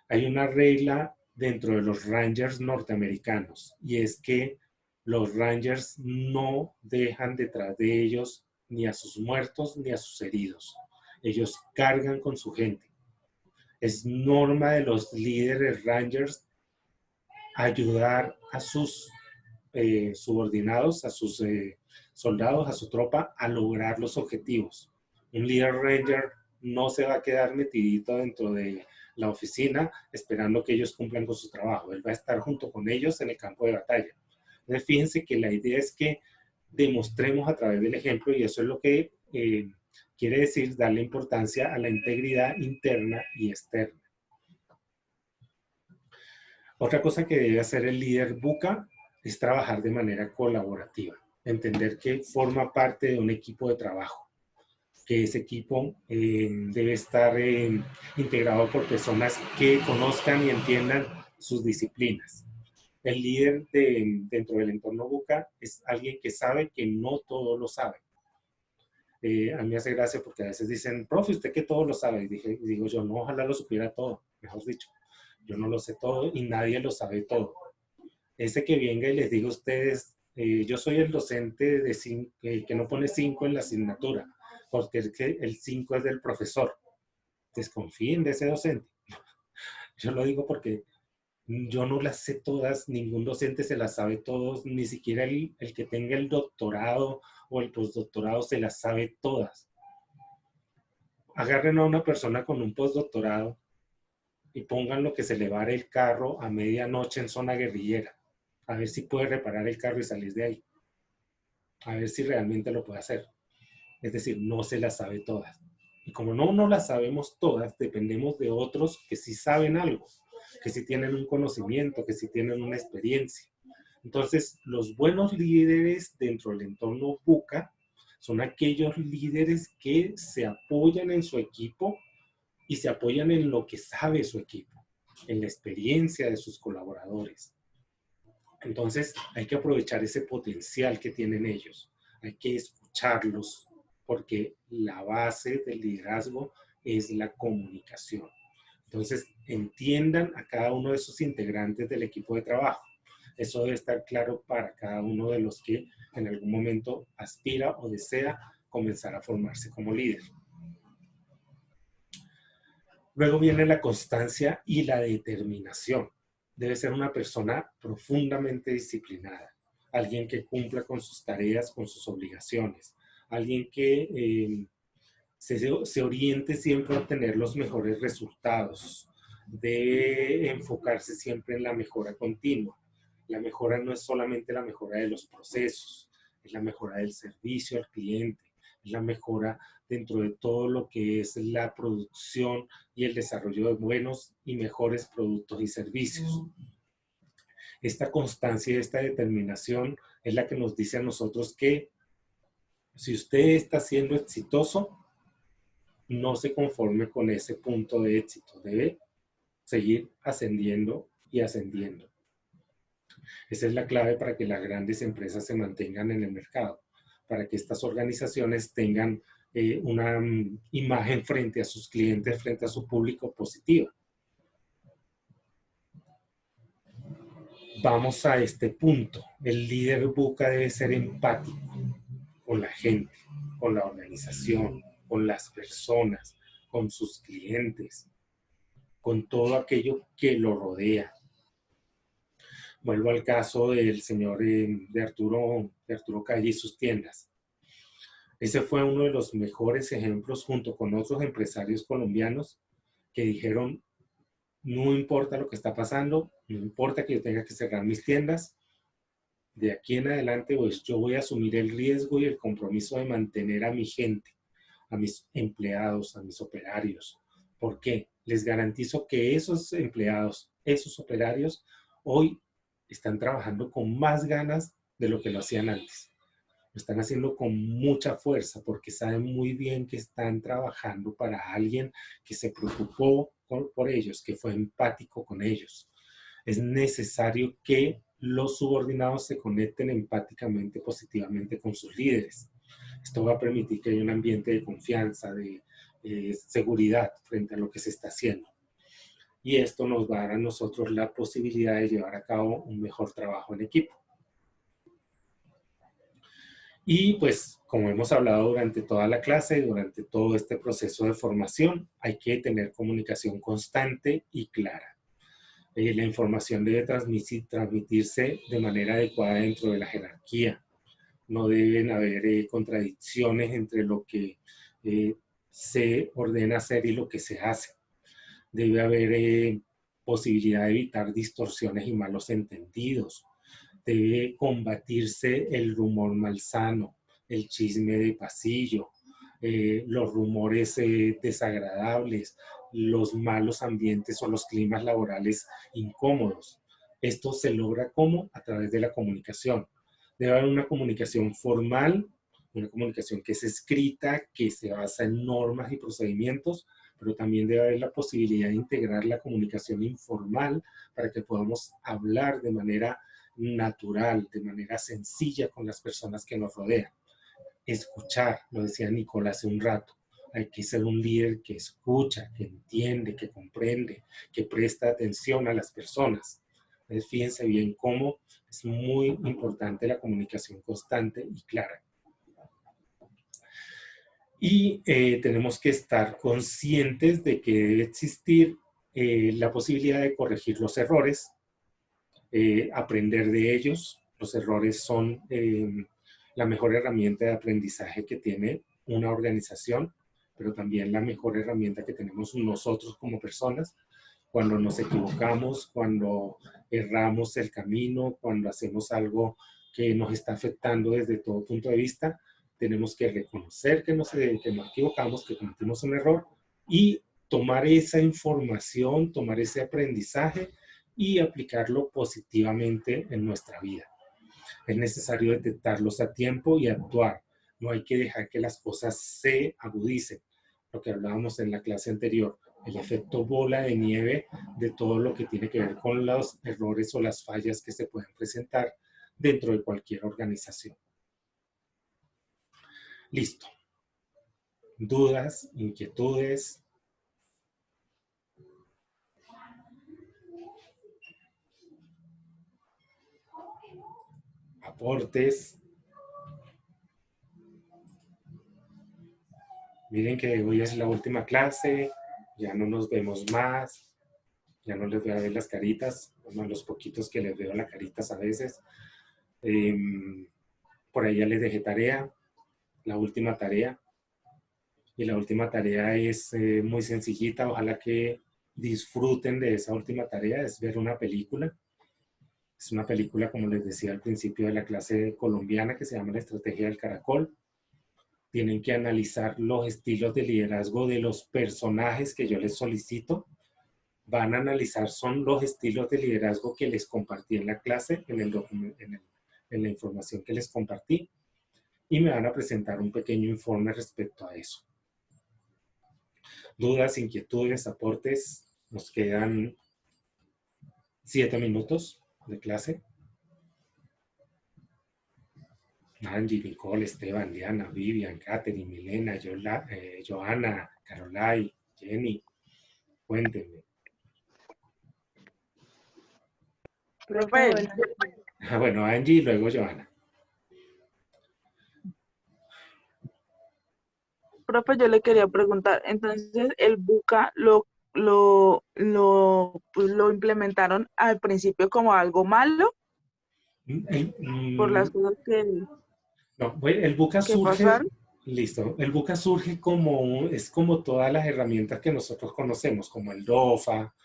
Hay una regla dentro de los Rangers norteamericanos y es que los Rangers no dejan detrás de ellos ni a sus muertos ni a sus heridos. Ellos cargan con su gente. Es norma de los líderes Rangers ayudar a sus subordinados, a sus soldados, a su tropa, a lograr los objetivos. Un líder Ranger no se va a quedar metidito dentro de la oficina esperando que ellos cumplan con su trabajo. Él va a estar junto con ellos en el campo de batalla. Entonces, fíjense que la idea es que demostremos a través del ejemplo, y eso es lo que quiere decir darle importancia a la integridad interna y externa. Otra cosa que debe hacer el líder buca es trabajar de manera colaborativa, entender que forma parte de un equipo de trabajo, que ese equipo debe estar integrado por personas que conozcan y entiendan sus disciplinas. El líder dentro del entorno buca es alguien que sabe que no todo lo sabe. A mí me hace gracia porque a veces dicen, profe, ¿usted que todo lo sabe? Y digo yo, no, ojalá lo supiera todo, mejor dicho. Yo no lo sé todo y nadie lo sabe todo. Ese que venga y les diga a ustedes, yo soy el docente que no pone 5 en la asignatura, porque el 5 es del profesor. Desconfíen de ese docente. Yo lo digo porque yo no las sé todas, ningún docente se las sabe todos, ni siquiera el que tenga el doctorado o el postdoctorado se las sabe todas. Agarren a una persona con un postdoctorado y pónganlo que se le vare el carro a medianoche en zona guerrillera. A ver si puede reparar el carro y salir de ahí. A ver si realmente lo puede hacer. Es decir, no se las sabe todas. Y como no las sabemos todas, dependemos de otros que sí saben algo, que sí tienen un conocimiento, que sí tienen una experiencia. Entonces, los buenos líderes dentro del entorno buca son aquellos líderes que se apoyan en su equipo y se apoyan en lo que sabe su equipo, en la experiencia de sus colaboradores. Entonces, hay que aprovechar ese potencial que tienen ellos. Hay que escucharlos, porque la base del liderazgo es la comunicación. Entonces, entiendan a cada uno de sus integrantes del equipo de trabajo. Eso debe estar claro para cada uno de los que en algún momento aspira o desea comenzar a formarse como líder. Luego viene la constancia y la determinación. Debe ser una persona profundamente disciplinada, alguien que cumpla con sus tareas, con sus obligaciones, alguien que se oriente siempre a obtener los mejores resultados. Debe enfocarse siempre en la mejora continua. La mejora no es solamente la mejora de los procesos, es la mejora del servicio al cliente, es la mejora dentro de todo lo que es la producción y el desarrollo de buenos y mejores productos y servicios. Esta constancia y esta determinación es la que nos dice a nosotros que si usted está siendo exitoso, no se conforme con ese punto de éxito, debe seguir ascendiendo y ascendiendo. Esa es la clave para que las grandes empresas se mantengan en el mercado, para que estas organizaciones tengan una imagen frente a sus clientes, frente a su público positiva. Vamos a este punto. El líder buca debe ser empático con la gente, con la organización, con las personas, con sus clientes, con todo aquello que lo rodea. Vuelvo al caso del señor de Arturo Calle y sus tiendas. Ese fue uno de los mejores ejemplos junto con otros empresarios colombianos que dijeron, no importa lo que está pasando, no importa que yo tenga que cerrar mis tiendas, de aquí en adelante pues yo voy a asumir el riesgo y el compromiso de mantener a mi gente, a mis empleados, a mis operarios. ¿Por qué? Les garantizo que esos empleados, esos operarios, hoy están trabajando con más ganas de lo que lo hacían antes. Lo están haciendo con mucha fuerza porque saben muy bien que están trabajando para alguien que se preocupó por ellos, que fue empático con ellos. Es necesario que los subordinados se conecten empáticamente, positivamente con sus líderes. Esto va a permitir que haya un ambiente de confianza, de seguridad frente a lo que se está haciendo. Y esto nos va a dar a nosotros la posibilidad de llevar a cabo un mejor trabajo en equipo. Y pues, como hemos hablado durante toda la clase, durante todo este proceso de formación, hay que tener comunicación constante y clara. La información debe transmitirse de manera adecuada dentro de la jerarquía. No deben haber contradicciones entre lo que se ordena hacer y lo que se hace. Debe haber posibilidad de evitar distorsiones y malos entendidos. Debe combatirse el rumor malsano, el chisme de pasillo, los rumores desagradables, los malos ambientes o los climas laborales incómodos. Esto se logra ¿cómo? A través de la comunicación. Debe haber una comunicación formal, una comunicación que es escrita, que se basa en normas y procedimientos, pero también debe haber la posibilidad de integrar la comunicación informal para que podamos hablar de manera natural, de manera sencilla con las personas que nos rodean. Escuchar, lo decía Nicole hace un rato, hay que ser un líder que escucha, que entiende, que comprende, que presta atención a las personas. Entonces, fíjense bien cómo es muy importante la comunicación constante y clara. Y tenemos que estar conscientes de que debe existir la posibilidad de corregir los errores, aprender de ellos. Los errores son la mejor herramienta de aprendizaje que tiene una organización, pero también la mejor herramienta que tenemos nosotros como personas. Cuando nos equivocamos, cuando erramos el camino, cuando hacemos algo que nos está afectando desde todo punto de vista, tenemos que reconocer que nos equivocamos, que cometimos un error y tomar esa información, tomar ese aprendizaje y aplicarlo positivamente en nuestra vida. Es necesario detectarlos a tiempo y actuar. No hay que dejar que las cosas se agudicen. Lo que hablábamos en la clase anterior, el efecto bola de nieve de todo lo que tiene que ver con los errores o las fallas que se pueden presentar dentro de cualquier organización. Listo. ¿Dudas? ¿Inquietudes? ¿Aportes? Miren que hoy es la última clase, ya no nos vemos más, ya no les voy a ver las caritas, bueno, los poquitos que les veo las caritas a veces. Por ahí ya les dejé tarea, la última tarea. Y la última tarea es muy sencillita, ojalá que disfruten de esa última tarea, es ver una película. Es una película, como les decía al principio de la clase colombiana, que se llama La Estrategia del Caracol. tienen que analizar los estilos de liderazgo de los personajes que yo les solicito. Van a analizar son los estilos de liderazgo que les compartí en la clase, en la información que les compartí, y me van a presentar un pequeño informe respecto a eso. Dudas, inquietudes, aportes. Nos quedan 7 minutos de clase. Angie, Nicole, Esteban, Diana, Vivian, Katherine, Milena, Joana, Carolai, Jenny, cuéntenme. Profe, Bueno, Angie y luego Joana. profe, yo le quería preguntar, entonces el BUCA pues, lo implementaron al principio como algo malo por las cosas No, bueno, el BUCA que surge, pasaron. listo, el BUCA surge es como todas las herramientas que nosotros conocemos, como el DOFA,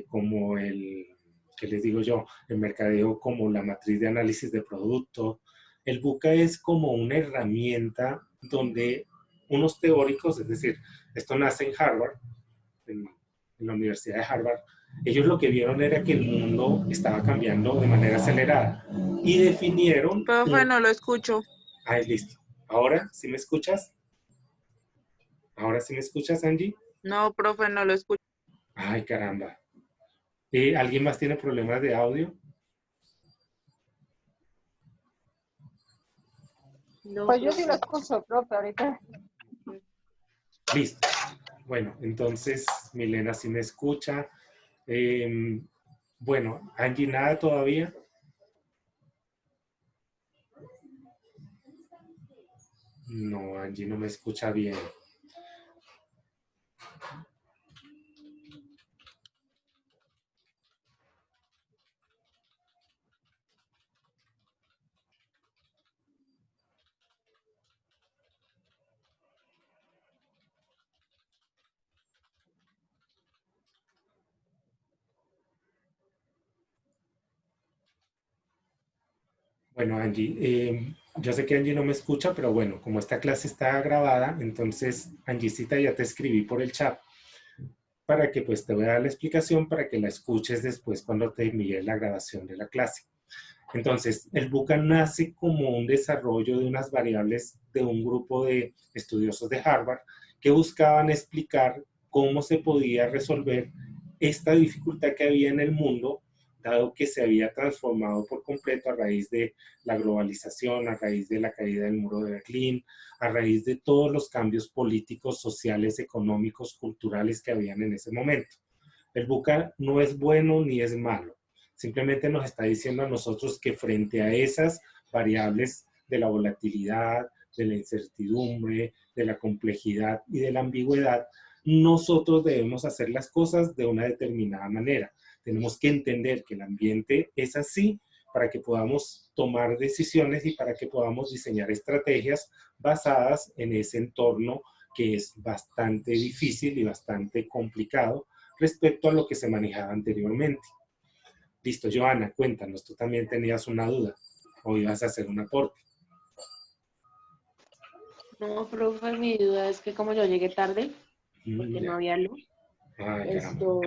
como ¿qué les digo yo? El mercadeo como la matriz de análisis de producto. El BUCA es como una herramienta donde unos teóricos, es decir, esto nace en Harvard, en la Universidad de Harvard, ellos lo que vieron era que el mundo estaba cambiando de manera acelerada y definieron... Profe, no lo escucho. Ahí, listo. ¿Ahora sí me escuchas? ¿Ahora sí me escuchas, Angie? No, profe, no lo escucho. Ay, caramba. ¿Alguien más tiene problemas de audio? No, Pues yo sí profe. lo escucho, profe, ahorita. Listo. Bueno, entonces Milena sí me escucha. Bueno, Angie, ¿nada todavía? No, Angie no me escucha bien. Bueno, Angie, yo sé que Angie no me escucha, pero bueno, como esta clase está grabada, entonces, Angiecita, ya te escribí por el chat para que pues te voy a dar la explicación para que la escuches después cuando te envíe la grabación de la clase. Entonces, el BUCA nace como un desarrollo de unas variables de un grupo de estudiosos de Harvard que buscaban explicar cómo se podía resolver esta dificultad que había en el mundo, dado que se había transformado por completo a raíz de la globalización, a raíz de la caída del muro de Berlín, a raíz de todos los cambios políticos, sociales, económicos, culturales que habían en ese momento. El BUCA no es bueno ni es malo. Simplemente nos está diciendo a nosotros que frente a esas variables de la volatilidad, de la incertidumbre, de la complejidad y de la ambigüedad, nosotros debemos hacer las cosas de una determinada manera. Tenemos que entender que el ambiente es así para que podamos tomar decisiones y para que podamos diseñar estrategias basadas en ese entorno que es bastante difícil y bastante complicado respecto a lo que se manejaba anteriormente. Listo, Joana, cuéntanos, tú también tenías una duda o ibas a hacer un aporte. No, profe, mi duda es que como yo llegué tarde, porque no había luz, Ay, caramba. esto,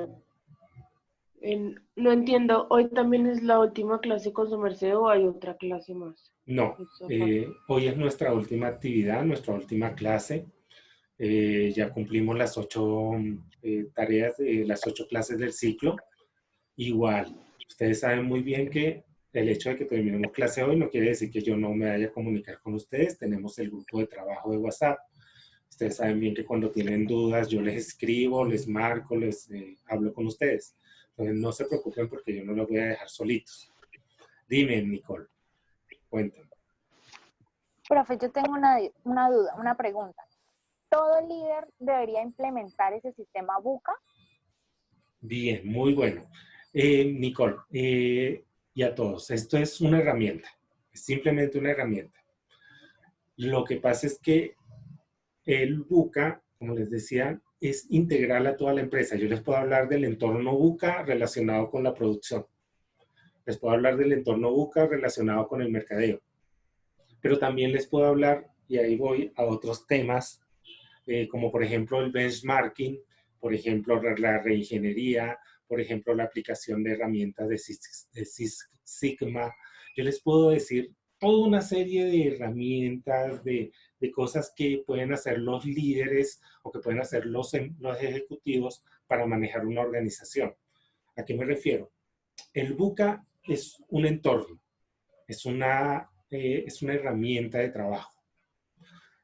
no entiendo, ¿hoy también es la última clase con su merced o hay otra clase más? No, Eso aparte. hoy es nuestra última actividad, nuestra última clase. Ya cumplimos las 8 tareas de las 8 clases del ciclo. Igual, ustedes saben muy bien que el hecho de que terminemos clase hoy no quiere decir que yo no me vaya a comunicar con ustedes. Tenemos el grupo de trabajo de WhatsApp. Ustedes saben bien que cuando tienen dudas yo les escribo, les marco, les hablo con ustedes. Entonces no se preocupen porque yo no los voy a dejar solitos. Dime, Nicole, cuéntame. Profe, yo tengo una duda, una pregunta. ¿Todo líder debería implementar ese sistema BUCA? Bien, muy bueno. Nicole, y a todos, esto es una herramienta, es simplemente una herramienta. Lo que pasa es que el BUCA, como les decía, es integral a toda la empresa. Yo les puedo hablar del entorno BUCA relacionado con la producción. Les puedo hablar del entorno BUCA relacionado con el mercadeo. Pero también les puedo hablar y ahí voy a otros temas, como por ejemplo el benchmarking, por ejemplo la reingeniería, por ejemplo la aplicación de herramientas de Six Sigma. Yo les puedo decir toda una serie de herramientas, de cosas que pueden hacer los líderes o que pueden hacer los ejecutivos para manejar una organización. ¿A qué me refiero? El VUCA es un entorno, es una herramienta de trabajo.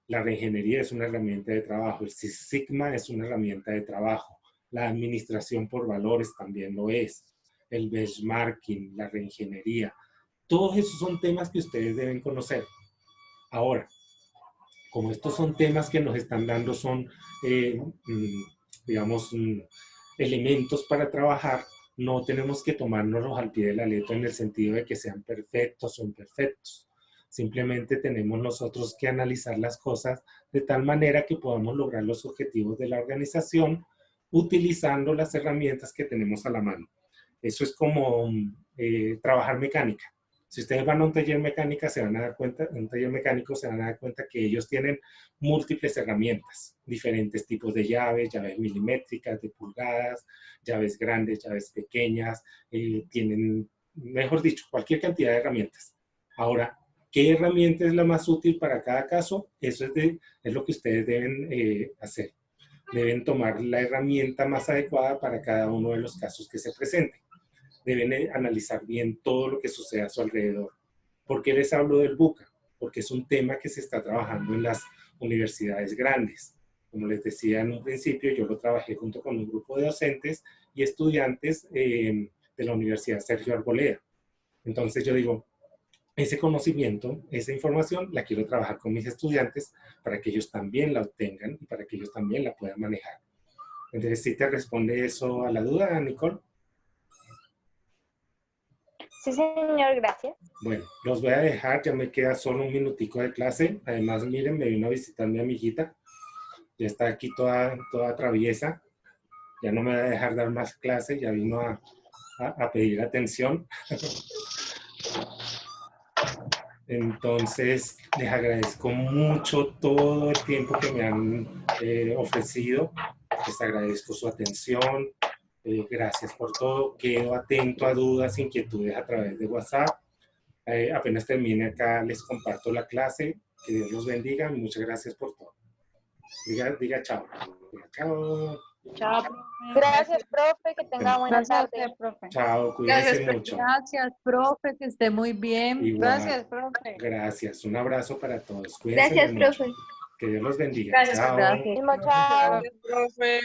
La reingeniería es una herramienta de trabajo. El Six Sigma es una herramienta de trabajo. La administración por valores también lo es. El benchmarking, la reingeniería. Todos esos son temas que ustedes deben conocer. Ahora, como estos son temas que nos están dando, son, digamos, elementos para trabajar, no tenemos que tomárnoslos al pie de la letra en el sentido de que sean perfectos o imperfectos. Simplemente tenemos nosotros que analizar las cosas de tal manera que podamos lograr los objetivos de la organización utilizando las herramientas que tenemos a la mano. Eso es como trabajar mecánica. Si ustedes van a un taller mecánica, se van a dar cuenta, en un taller mecánico se van a dar cuenta que ellos tienen múltiples herramientas, diferentes tipos de llaves, llaves milimétricas, de pulgadas, llaves grandes, llaves pequeñas, tienen, mejor dicho, cualquier cantidad de herramientas. Ahora, ¿qué herramienta es la más útil para cada caso? Eso es lo que ustedes deben hacer. Deben tomar la herramienta más adecuada para cada uno de los casos que se presenten. Deben analizar bien todo lo que sucede a su alrededor. ¿Por qué les hablo del VUCA? Porque es un tema que se está trabajando en las universidades grandes. Como les decía en un principio, yo lo trabajé junto con un grupo de docentes y estudiantes de la Universidad Sergio Arboleda. Entonces yo digo, ese conocimiento, esa información, la quiero trabajar con mis estudiantes para que ellos también la obtengan y para que ellos también la puedan manejar. Entonces, ¿sí te responde eso a la duda, Nicole? Sí, señor, gracias. Bueno, los voy a dejar, ya me queda solo un minutico de clase. Además, miren, me vino a visitar mi amiguita. Ya está aquí toda traviesa. Ya no me va a dejar dar más clase, ya vino a pedir atención. Entonces, les agradezco mucho todo el tiempo que me han ofrecido. Les agradezco su atención. Gracias por todo. Quedo atento a dudas, inquietudes a través de WhatsApp. Apenas termine acá, les comparto la clase. Que Dios los bendiga. Muchas gracias por todo. Diga chao. Diga chao. Chao. Gracias, profe, que tenga buena Gracias a tarde. usted, profe. Chao, cuídense Gracias, mucho. Gracias, profe, que esté muy bien. Igual. Gracias, profe. Gracias. Un abrazo para todos. Cuídense Gracias, mucho. profe. Que Dios los bendiga. Gracias, Chao. Gracias. Mismo, chao. Gracias, profe.